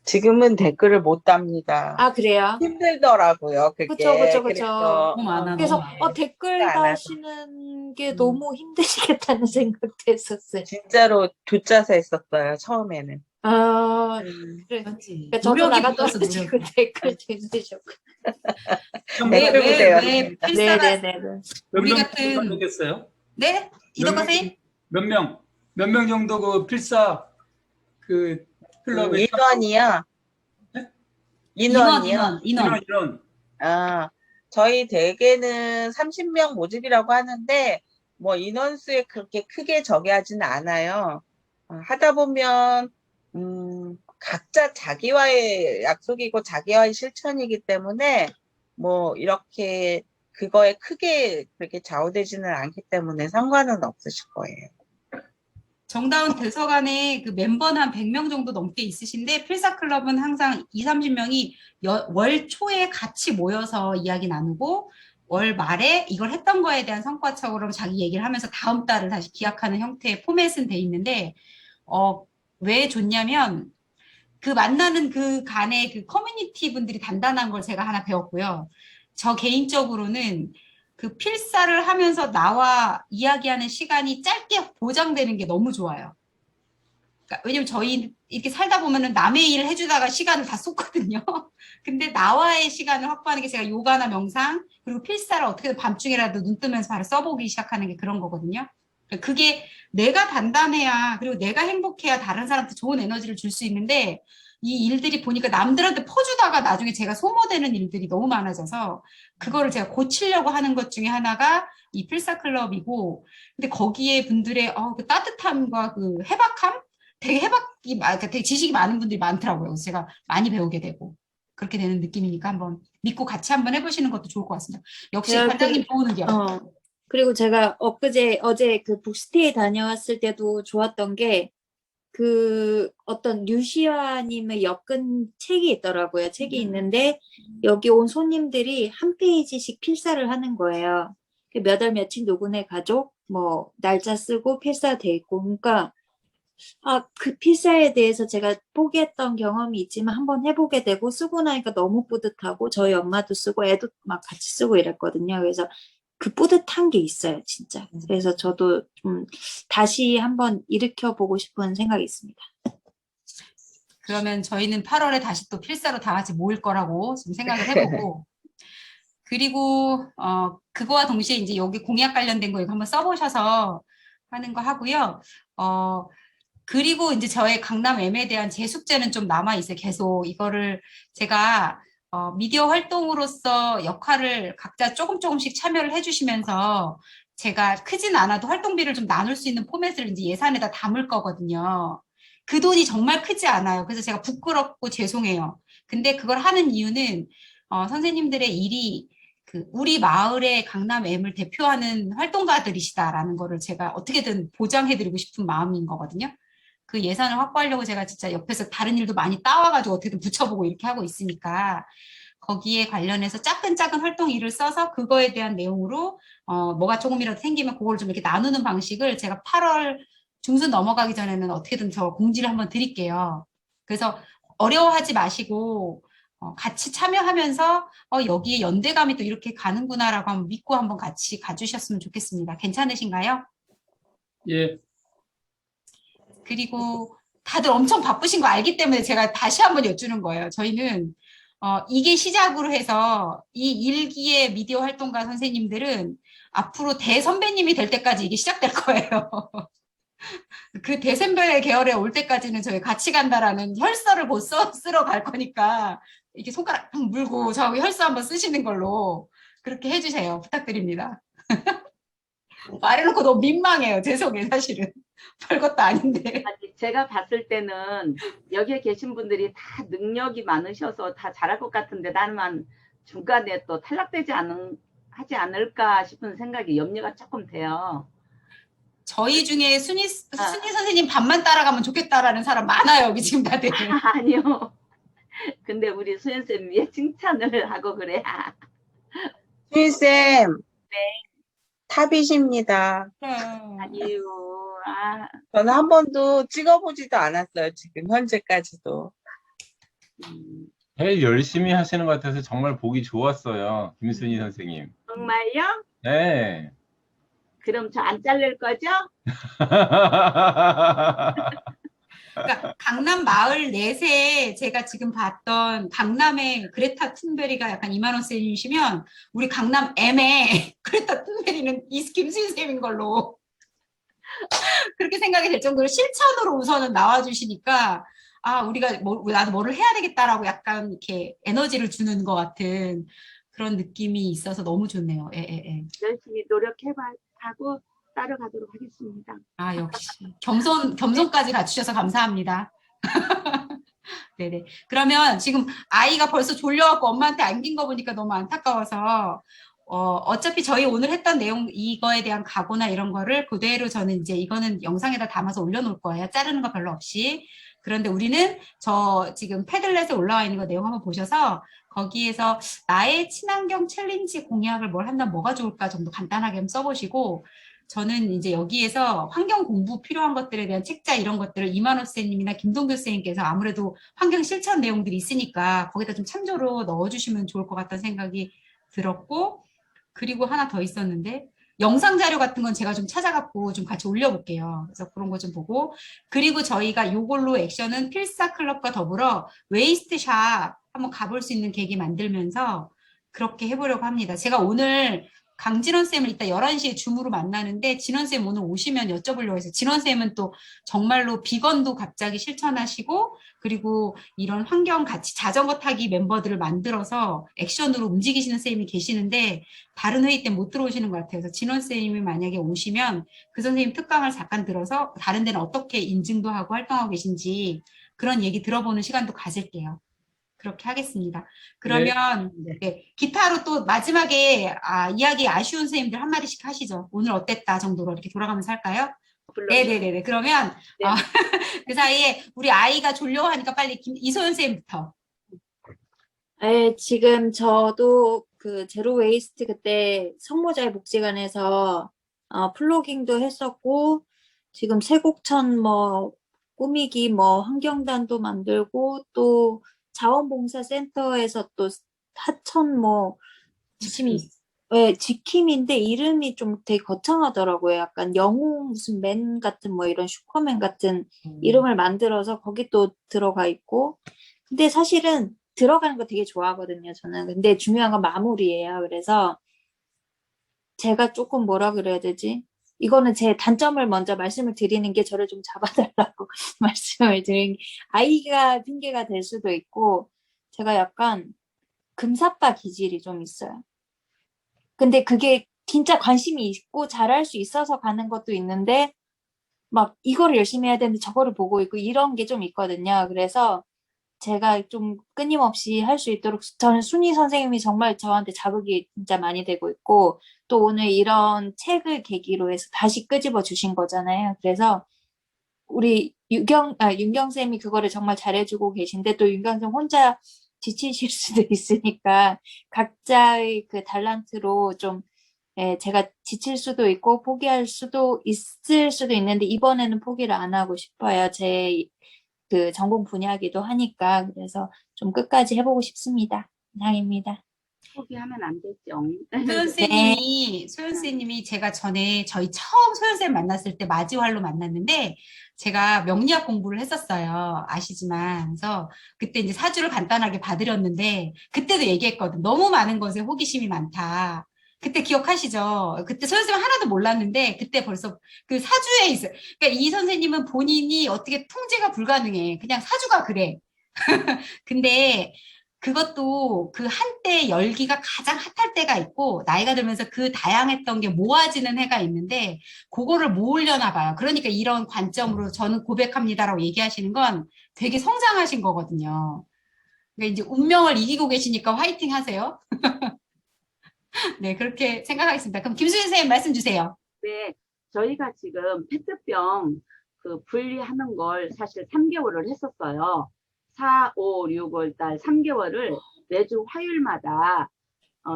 지금은 댓글을 못 답니다. 아, 그래요? 힘들더라고요, 그게. 그쵸, 그쵸, 그쵸. 그래서, 너무 많아, 그래서 너무 많아. 댓글 안 하죠. 다시는 게 음. 너무 힘드시겠다는 생각도 했었어요. 진짜로 조짜서 했었어요, 처음에는. 아, 그래. 그렇지. 그러니까 저도 노력이 나가 붙었어, 떨어지고 노력이. 댓글도 힘드셨고. 댓글 보세요. 왜 필사가 네네네네. 우리 몇명 같은- 만들겠어요? 네? 이덕화 선생님? 몇 명 정도 그 필사 그 클럽에 인원이요? 네? 인원이요? 인원. 아, 저희 대개는 30명 모집이라고 하는데, 뭐, 인원수에 그렇게 크게 저기하지는 않아요. 하다 보면, 각자 자기와의 약속이고 자기와의 실천이기 때문에, 뭐, 이렇게 그거에 크게 그렇게 좌우되지는 않기 때문에 상관은 없으실 거예요. 정다운 대서관에 그 멤버는 한 100명 정도 넘게 있으신데 필사클럽은 항상 20, 30명이 월 초에 같이 모여서 이야기 나누고 월 말에 이걸 했던 거에 대한 성과처럼 자기 얘기를 하면서 다음 달을 다시 기약하는 형태의 포맷은 돼 있는데 왜 좋냐면 그 만나는 그 간의 그 커뮤니티 분들이 단단한 걸 제가 하나 배웠고요. 저 개인적으로는 그 필사를 하면서 나와 이야기하는 시간이 짧게 보장되는 게 너무 좋아요. 그러니까 왜냐면 저희 이렇게 살다 보면은 남의 일을 해주다가 시간을 다 쏟거든요. 근데 나와의 시간을 확보하는 게 제가 요가나 명상 그리고 필사를 어떻게든 밤중에라도 눈 뜨면서 바로 써보기 시작하는 게 그런 거거든요. 그게 내가 단단해야 그리고 내가 행복해야 다른 사람한테 좋은 에너지를 줄 수 있는데 이 일들이 보니까 남들한테 퍼주다가 나중에 제가 소모되는 일들이 너무 많아져서 그거를 제가 고치려고 하는 것 중에 하나가 이 필사클럽이고 근데 거기에 분들의 그 따뜻함과 그 해박함 되게 그러니까 되게 지식이 많은 분들이 많더라고요. 그래서 제가 많이 배우게 되고 그렇게 되는 느낌이니까 한번 믿고 같이 한번 해보시는 것도 좋을 것 같습니다. 역시 제가 관장님 좋은 의견. 그리고 제가 어제 그 북스테이 다녀왔을 때도 좋았던 게 그 어떤 류시아님의 엮은 책이 있더라고요. 책이 있는데 여기 온 손님들이 한 페이지씩 필사를 하는 거예요. 몇 월 며칠 누구네 가족 뭐 날짜 쓰고 필사돼 있고 그러니까 그 필사에 대해서 제가 포기했던 경험이 있지만 한번 해보게 되고 쓰고 나니까 너무 뿌듯하고 저희 엄마도 쓰고 애도 막 같이 쓰고 이랬거든요. 그래서 그 뿌듯한 게 있어요, 진짜. 그래서 저도 좀 다시 한번 일으켜보고 싶은 생각이 있습니다. 그러면 저희는 8월에 다시 또 필사로 다 같이 모일 거라고 지금 생각을 해보고 그리고 그거와 동시에 이제 여기 공약 관련된 거 이거 한번 써보셔서 하는 거 하고요. 그리고 이제 저의 강남 M에 대한 제 숙제는 좀 남아 있어요. 계속 이거를 제가 미디어 활동으로서 역할을 각자 조금씩 참여를 해주시면서 제가 크진 않아도 활동비를 좀 나눌 수 있는 포맷을 이제 예산에다 담을 거거든요. 그 돈이 정말 크지 않아요. 그래서 제가 부끄럽고 죄송해요. 근데 그걸 하는 이유는 선생님들의 일이 그 우리 마을의 강남 M을 대표하는 활동가들이시다라는 거를 제가 어떻게든 보장해드리고 싶은 마음인 거거든요. 그 예산을 확보하려고 제가 진짜 옆에서 다른 일도 많이 따와가지고 어떻게든 붙여보고 이렇게 하고 있으니까 거기에 관련해서 작은 활동 일을 써서 그거에 대한 내용으로 뭐가 조금이라도 생기면 그걸 좀 이렇게 나누는 방식을 제가 8월 중순 넘어가기 전에는 어떻게든 저 공지를 한번 드릴게요. 그래서 어려워하지 마시고 같이 참여하면서 여기에 연대감이 또 이렇게 가는구나라고 한번 믿고 한번 같이 가주셨으면 좋겠습니다. 괜찮으신가요? 예. 그리고 다들 엄청 바쁘신 거 알기 때문에 제가 다시 한번 여쭈는 거예요. 저희는 이게 시작으로 해서 이 일기의 미디어 활동가 선생님들은 앞으로 대선배님이 될 때까지 이게 시작될 거예요. 그 대선배 계열에 올 때까지는 저희 같이 간다라는 혈서를 곧 쓰러 갈 거니까 이렇게 손가락 물고 저하고 혈서 한번 쓰시는 걸로 그렇게 해주세요. 부탁드립니다. 말해놓고 너무 민망해요. 죄송해요. 사실은. 별것도 아닌데. 아니, 제가 봤을 때는 여기에 계신 분들이 다 능력이 많으셔서 다 잘할 것 같은데 나만 중간에 또 탈락되지 하지 않을까 싶은 생각이 염려가 조금 돼요. 저희 중에 순희 선생님 반만 따라가면 좋겠다라는 사람 많아요. 여기 지금 다들. 아니요. 근데 우리 수연쌤 위에 칭찬을 하고 그래야. 수인쌤, 탑이십니다. 아니요. 저는 한 번도 찍어보지도 않았어요. 지금 현재까지도. 제일 열심히 하시는 것 같아서 정말 보기 좋았어요. 김순희 선생님. 정말요? 네. 그럼 저 안 잘릴 거죠? 그러니까 강남 마을 넷에 제가 지금 봤던 강남의 그레타 툰베리가 약간 이만원 쌤이시면 우리 강남 M의 그레타 툰베리는 김수희 쌤인 걸로 그렇게 생각이 될 정도로 실천으로 우선은 나와주시니까 아 우리가 나도 뭐를 해야 되겠다라고 약간 이렇게 에너지를 주는 것 같은 그런 느낌이 있어서 너무 좋네요. 예, 예, 예. 열심히 노력하고 따라가도록 하겠습니다. 아 역시 겸손까지 갖추셔서 감사합니다. 네네. 그러면 지금 아이가 벌써 졸려갖고 엄마한테 안긴 거 보니까 너무 안타까워서 어차피 저희 오늘 했던 내용 이거에 대한 각오나 이런 거를 그대로 저는 이제 이거는 영상에다 담아서 올려놓을 거예요. 자르는 거 별로 없이. 그런데 우리는 저 지금 패들렛에 올라와 있는 거 내용 한번 보셔서 거기에서 나의 친환경 챌린지 공약을 뭘 한다면 뭐가 좋을까 정도 간단하게 한번 써보시고 저는 이제 여기에서 환경 공부 필요한 것들에 대한 책자 이런 것들을 이만호 선생님이나 김동규 선생님께서 아무래도 환경 실천 내용들이 있으니까 거기다 좀 참조로 넣어주시면 좋을 것 같다는 생각이 들었고 그리고 하나 더 있었는데 영상 자료 같은 건 제가 좀 찾아갖고 좀 같이 올려볼게요. 그래서 그런 거 좀 보고 그리고 저희가 요걸로 액션은 필사 클럽과 더불어 웨이스트 샵 한번 가볼 수 있는 계기 만들면서 그렇게 해보려고 합니다. 제가 오늘 강진원 쌤을 이따 11시에 줌으로 만나는데 진원 쌤 오늘 오시면 여쭤보려고 해서 진원 쌤은 또 정말로 비건도 갑자기 실천하시고 그리고 이런 환경 같이 자전거 타기 멤버들을 만들어서 액션으로 움직이시는 쌤이 계시는데 다른 회의 때 못 들어오시는 것 같아요. 그래서 진원 쌤이 만약에 오시면 그 선생님 특강을 잠깐 들어서 다른 데는 어떻게 인증도 하고 활동하고 계신지 그런 얘기 들어보는 시간도 가질게요. 그렇게 하겠습니다. 그러면 네, 기타로 또 마지막에 이야기 아쉬운 선생님들 한마디씩 하시죠. 오늘 어땠다 정도로 이렇게 돌아가면서 할까요? 네네네. 그러면 네. 그 사이에 우리 아이가 졸려하니까 빨리 이소연 선생님부터. 네, 지금 저도 그 제로 웨이스트 그때 성모자의 복지관에서 플로깅도 했었고 지금 세곡천 뭐 꾸미기 뭐 환경단도 만들고 또 자원봉사센터에서 또 하천 뭐 지킴인데 이름이 좀 되게 거창하더라고요. 약간 영웅 무슨 맨 같은 뭐 이런 슈퍼맨 같은 이름을 만들어서 거기 또 들어가 있고 근데 사실은 들어가는 거 되게 좋아하거든요. 저는 근데 중요한 건 마무리예요. 그래서 제가 조금 뭐라 그래야 되지? 이거는 제 단점을 먼저 말씀을 드리는 게 저를 좀 잡아달라고 말씀을 드린 아이가 핑계가 될 수도 있고 제가 약간 금사빠 기질이 좀 있어요. 근데 그게 진짜 관심이 있고 잘할 수 있어서 가는 것도 있는데 막 이거를 열심히 해야 되는데 저거를 보고 있고 이런 게 좀 있거든요. 그래서 제가 좀 끊임없이 할 수 있도록 저는 순희 선생님이 정말 저한테 자극이 진짜 많이 되고 있고 또 오늘 이런 책을 계기로 해서 다시 끄집어 주신 거잖아요. 그래서 우리 윤경 쌤이 그거를 정말 잘해주고 계신데 또 윤경 쌤 혼자 지치실 수도 있으니까 각자의 그 달란트로 좀 제가 지칠 수도 있고 포기할 수도 있을 수도 있는데 이번에는 포기를 안 하고 싶어요. 제 그 전공 분야이기도 하니까 그래서 좀 끝까지 해보고 싶습니다. 이상입니다. 포기하면 안 되죠. 소연 선생님이 제가 전에 저희 처음 소연 쌤 만났을 때 마지활로 만났는데 제가 명리학 공부를 했었어요. 아시지만. 그래서 그때 이제 사주를 간단하게 봐드렸는데 그때도 얘기했거든. 너무 많은 것에 호기심이 많다. 그때 기억하시죠? 그때 소연 쌤은 하나도 몰랐는데 그때 벌써 그 사주에 있어요. 그러니까 이 선생님은 본인이 어떻게 통제가 불가능해. 그냥 사주가 그래. 근데 그것도 그 한때 열기가 가장 핫할 때가 있고 나이가 들면서 그 다양했던 게 모아지는 해가 있는데 그거를 모으려나 봐요. 그러니까 이런 관점으로 저는 고백합니다라고 얘기하시는 건 되게 성장하신 거거든요. 그러니까 이제 운명을 이기고 계시니까 화이팅 하세요. 네, 그렇게 생각하겠습니다. 그럼 김수진 선생님 말씀 주세요. 네, 저희가 지금 페트병 그 분리하는 걸 사실 3개월을 했었어요. 4, 5, 6월 달 3개월을 매주 화요일마다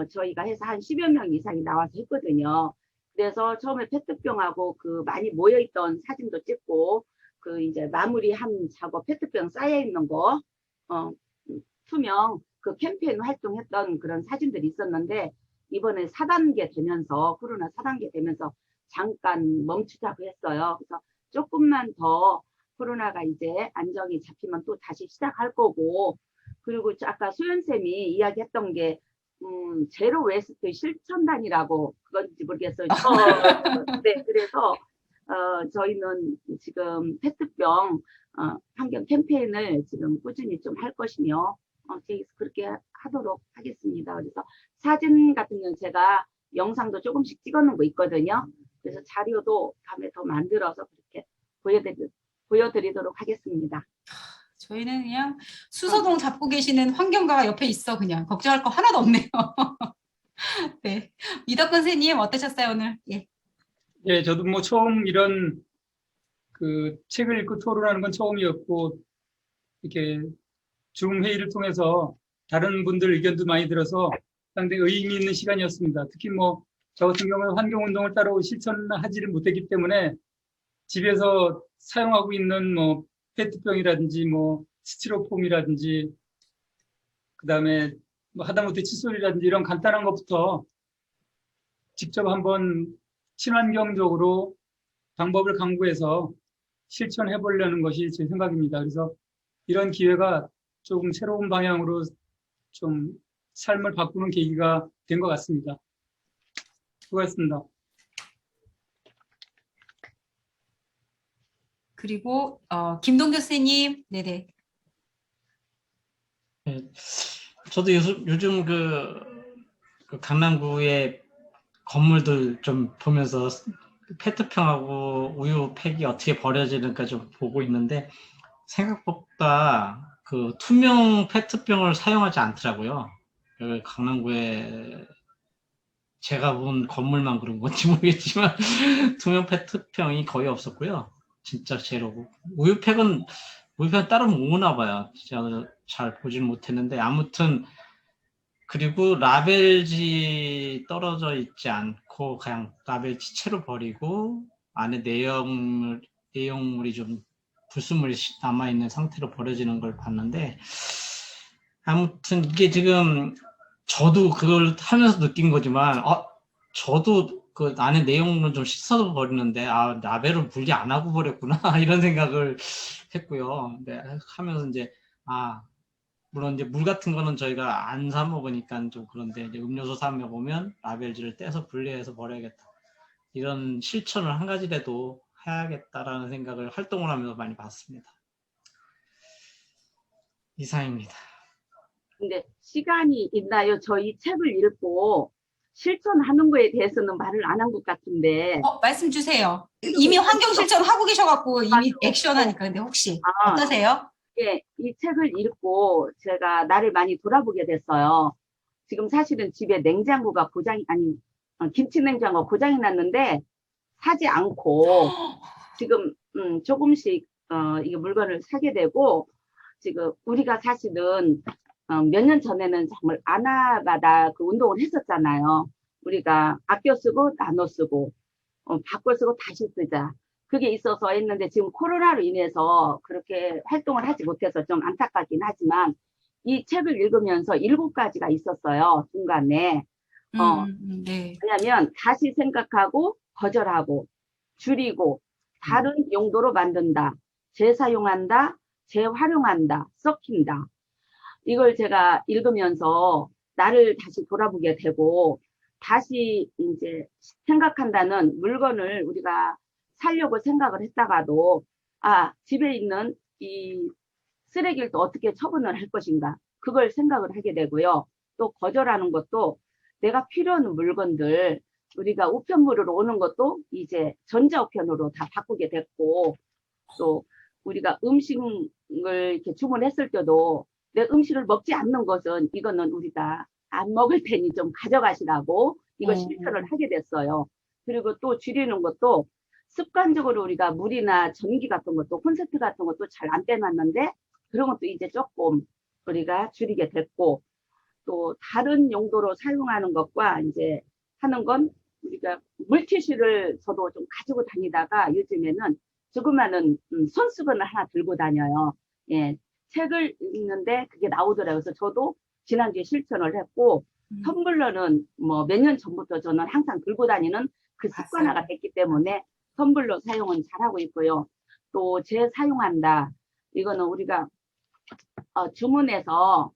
저희가 해서 한 10여 명 이상이 나와서 했거든요. 그래서 처음에 페트병하고 그 많이 모여있던 사진도 찍고 그 이제 마무리한 작업 페트병 쌓여있는 거 투명 그 캠페인 활동했던 그런 사진들이 있었는데 이번에 4단계 되면서 코로나 4단계 되면서 잠깐 멈추자고 했어요. 그래서 조금만 더 코로나가 이제 안정이 잡히면 또 다시 시작할 거고 그리고 아까 소연쌤이 이야기했던 게 제로 웨스트 실천단이라고 그건지 모르겠어요. 네, 그래서 저희는 지금 페트병 환경 캠페인을 지금 꾸준히 좀 할 것이며 그렇게 하도록 하겠습니다. 그래서 사진 같은 경우는 제가 영상도 조금씩 찍어놓은 거 있거든요. 그래서 자료도 다음에 더 만들어서 그렇게 보여드리도록 하겠습니다. 저희는 그냥 수소동 잡고 계시는 환경가가 옆에 있어. 그냥 걱정할 거 하나도 없네요. 네, 이덕근 선생님 어떠셨어요 오늘? 예. 예, 저도 뭐 처음 이런 그 책을 읽고 토론하는 건 처음이었고 이렇게 줌 회의를 통해서 다른 분들 의견도 많이 들어서 상당히 의미 있는 시간이었습니다. 특히 뭐 저 같은 경우는 환경운동을 따로 실천하지를 못했기 때문에 집에서 사용하고 있는 뭐 페트병이라든지 뭐 스티로폼이라든지 그다음에 뭐 하다못해 칫솔이라든지 이런 간단한 것부터 직접 한번 친환경적으로 방법을 강구해서 실천해 보려는 것이 제 생각입니다. 그래서 이런 기회가 조금 새로운 방향으로 좀 삶을 바꾸는 계기가 된 것 같습니다. 수고하셨습니다. 그리고 김동규 선생님, 네네. 저도 요즘 그 강남구의 건물들 좀 보면서 페트병하고 우유팩이 어떻게 버려지는가 좀 보고 있는데 생각보다 그 투명 페트병을 사용하지 않더라고요. 여기 강남구에 제가 본 건물만 그런 건지 모르겠지만 투명 페트병이 거의 없었고요. 진짜 제로고 우유팩은 따로 모으나 봐요. 제가 잘 보지는 못했는데 아무튼 그리고 라벨지 떨어져 있지 않고 그냥 라벨지 채로 버리고 안에 내용물이 좀 불순물이 남아있는 상태로 버려지는 걸 봤는데 아무튼 이게 지금 저도 그걸 하면서 느낀 거지만 저도 그 안에 내용물은 좀 씻어서 버리는데 라벨을 분리 안 하고 버렸구나 이런 생각을 했고요. 네, 하면서 이제 물론 이제 물 같은 거는 저희가 안 사 먹으니까 좀 그런데 이제 음료수 사 먹으면 라벨지를 떼서 분리해서 버려야겠다. 이런 실천을 한 가지라도 해야겠다라는 생각을 활동을 하면서 많이 봤습니다. 이상입니다. 근데 시간이 있나요? 저희 책을 읽고 실천하는 거에 대해서는 말을 안 한 것 같은데. 말씀 주세요. 이미 환경 실천 하고 계셔갖고 이미 액션하니까. 근데 혹시 어떠세요? 예, 이 책을 읽고 제가 나를 많이 돌아보게 됐어요. 지금 사실은 집에 냉장고가 김치 냉장고 고장이 났는데 사지 않고 지금 조금씩 이게 물건을 사게 되고 지금 우리가 사실은 몇 년 전에는 정말 아나바다 그 운동을 했었잖아요. 우리가 아껴 쓰고 나눠 쓰고 바꿔 쓰고 다시 쓰자. 그게 있어서 했는데 지금 코로나로 인해서 그렇게 활동을 하지 못해서 좀 안타깝긴 하지만 이 책을 읽으면서 7가지가 있었어요. 중간에. 네. 왜냐하면 다시 생각하고 거절하고 줄이고 다른 용도로 만든다. 재사용한다. 재활용한다. 썩힌다. 이걸 제가 읽으면서 나를 다시 돌아보게 되고 다시 이제 생각한다는 물건을 우리가 살려고 생각을 했다가도 집에 있는 이 쓰레기를 또 어떻게 처분을 할 것인가 그걸 생각을 하게 되고요. 또 거절하는 것도 내가 필요한 물건들 우리가 우편물으로 오는 것도 이제 전자우편으로 다 바꾸게 됐고 또 우리가 음식을 이렇게 주문했을 때도 내 음식을 먹지 않는 것은 이거는 우리가 안 먹을 테니 좀 가져가시라고 이거 실천을 하게 됐어요. 그리고 또 줄이는 것도 습관적으로 우리가 물이나 전기 같은 것도 콘센트 같은 것도 잘 안 빼놨는데 그런 것도 이제 조금 우리가 줄이게 됐고 또 다른 용도로 사용하는 것과 이제 하는 건 우리가 물티슈를 저도 좀 가지고 다니다가 요즘에는 조그마한 손수건을 하나 들고 다녀요. 예, 책을 읽는데 그게 나오더라고요. 그래서 저도 지난주에 실천을 했고 텀블러는 뭐 몇 년 전부터 저는 항상 들고 다니는 그 습관화가 됐기 때문에 텀블러 사용은 잘하고 있고요. 또 재사용한다. 이거는 우리가 주문해서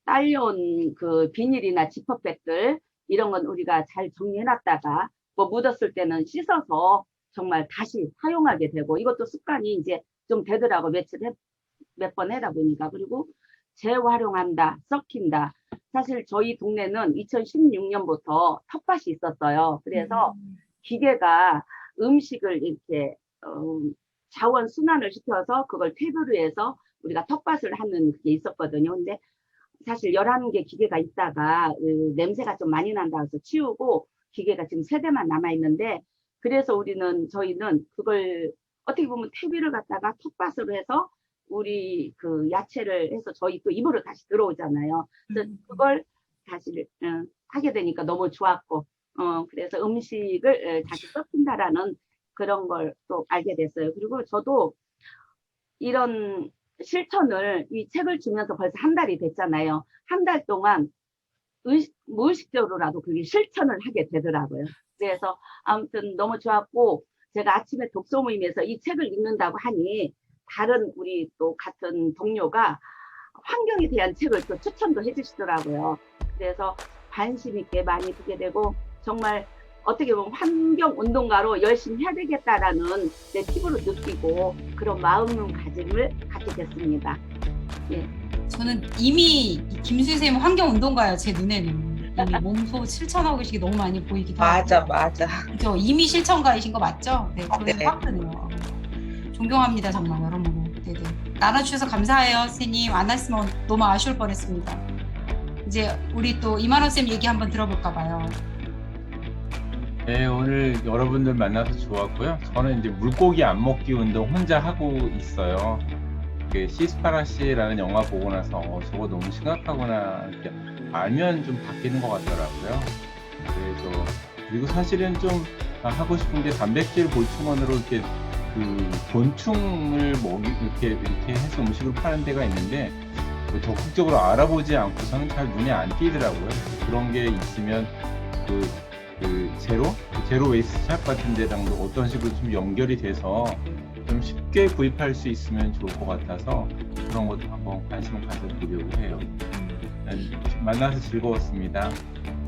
딸려온 그 비닐이나 지퍼백들 이런 건 우리가 잘 정리해놨다가 뭐 묻었을 때는 씻어서 정말 다시 사용하게 되고 이것도 습관이 이제 좀 되더라고 몇 번 하다 보니까. 그리고 재활용한다, 썩힌다. 사실 저희 동네는 2016년부터 텃밭이 있었어요. 그래서 기계가 음식을 이렇게 자원 순환을 시켜서 그걸 퇴비로 우리가 텃밭을 하는 게 있었거든요. 근데 사실 11개 기계가 있다가 냄새가 좀 많이 난다 해서 치우고 기계가 지금 3대만 남아있는데 그래서 저희는 그걸 어떻게 보면 퇴비를 갖다가 텃밭으로 해서 우리 그 야채를 해서 저희 또 입으로 다시 들어오잖아요. 그래서 그걸 다시 하게 되니까 너무 좋았고 그래서 음식을 다시 썩힌다라는 그런 걸 또 알게 됐어요. 그리고 저도 이런 실천을 이 책을 주면서 벌써 한 달이 됐잖아요. 한 달 동안 무의식적으로라도 그게 실천을 하게 되더라고요. 그래서 아무튼 너무 좋았고 제가 아침에 독서 모임에서 이 책을 읽는다고 하니 다른 우리 또 같은 동료가 환경에 대한 책을 또 추천도 해주시더라고요. 그래서 관심 있게 많이 보게 되고 정말 어떻게 보면 환경운동가로 열심히 해야 되겠다라는 내 피부로 느끼고 그런 마음가짐을 갖게 됐습니다. 예. 저는 이미 김수희 선생님 환경운동가예요. 제 눈에는. 이미 몸소 실천하고 계시게 너무 많이 보이기도 하고. 맞아. 그죠? 이미 실천가이신 거 맞죠? 네, 저는 네. 확 드네요. 존경합니다, 정말 여러모로. 네네. 나눠주셔서 감사해요, 선생님. 안 했으면 너무 아쉬울 뻔했습니다. 이제 우리 또 이만원 쌤 얘기 한번 들어볼까 봐요. 네, 오늘 여러분들 만나서 좋았고요. 저는 이제 물고기 안 먹기 운동 혼자 하고 있어요. 그 시스파라시라는 영화 보고 나서 저거 너무 심각하구나 이렇게 알면 좀 바뀌는 것 같더라고요. 그리고 사실은 좀 하고 싶은 게 단백질 보충원으로 이렇게 그 곤충을 이렇게 해서 음식을 파는 데가 있는데 적극적으로 알아보지 않고서는 잘 눈에 안 띄더라고요. 그런 게 있으면 그 제로 웨이스트 샵 같은 데랑도 어떤 식으로 좀 연결이 돼서 좀 쉽게 구입할 수 있으면 좋을 것 같아서 그런 것도 한번 관심을 가져보려고 해요. 만나서 즐거웠습니다.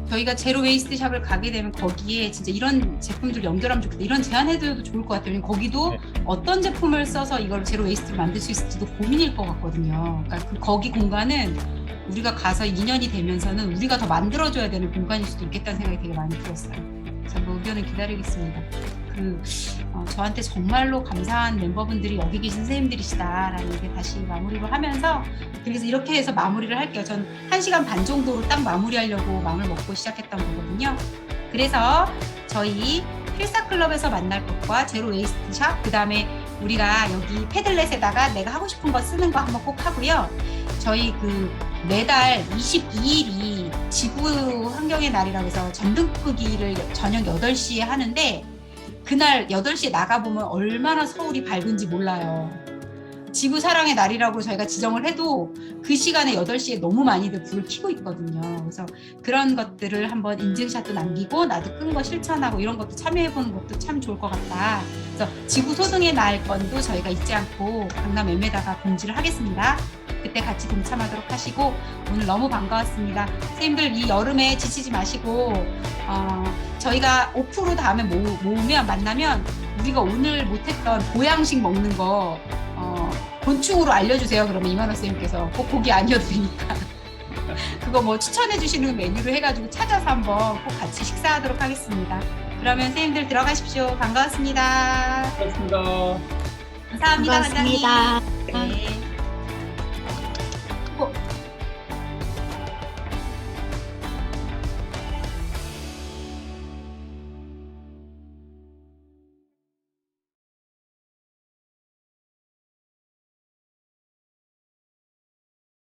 저희가 제로 웨이스트 샵을 가게 되면 거기에 진짜 이런 제품들 연결하면 좋겠다. 이런 제안해도 좋을 것 같아요. 거기도 네. 어떤 제품을 써서 이걸 제로 웨이스트를 만들 수 있을지도 고민일 것 같거든요. 그러니까 거기 공간은 우리가 가서 2년이 되면서는 우리가 더 만들어줘야 되는 공간일 수도 있겠다는 생각이 되게 많이 들었어요. 그래서 뭐 의견을 기다리겠습니다. 저한테 정말로 감사한 멤버분들이 여기 계신 선생님들이시다라는 게 다시 마무리를 하면서 그래서 이렇게 해서 마무리를 할게요. 전 1시간 반 정도로 딱 마무리하려고 마음을 먹고 시작했던 거거든요. 그래서 저희 필사클럽에서 만날 것과 제로 웨이스트 샵, 그 다음에 우리가 여기 패들렛에다가 내가 하고 싶은 거 쓰는 거 한번 꼭 하고요. 저희 매달 22일이 지구 환경의 날이라고 해서 전등크기를 저녁 8시에 하는데 그날 8시에 나가보면 얼마나 서울이 밝은지 몰라요. 지구 사랑의 날이라고 저희가 지정을 해도 그 시간에 8시에 너무 많이들 불을 켜고 있거든요. 그래서 그런 것들을 한번 인증샷도 남기고 나도 끈 거 실천하고 이런 것도 참여해보는 것도 참 좋을 것 같다. 그래서 지구 소등의 날 건도 저희가 잊지 않고 강남 M에다가 공지를 하겠습니다. 그때 같이 동참하도록 하시고 오늘 너무 반가웠습니다. 선생님들 이 여름에 지치지 마시고 저희가 5% 다음에 모으면 만나면 우리가 오늘 못했던 보양식 먹는 거 곤충으로 알려주세요. 그러면 이만호 선생님께서 꼭 고기 아니어도 되니까 그거 뭐 추천해 주시는 메뉴를 해가지고 찾아서 한번 꼭 같이 식사하도록 하겠습니다. 그러면 선생님들 들어가십시오. 반가웠습니다. 고맙습니다. 감사합니다. 반갑습니다. 원장님. 네.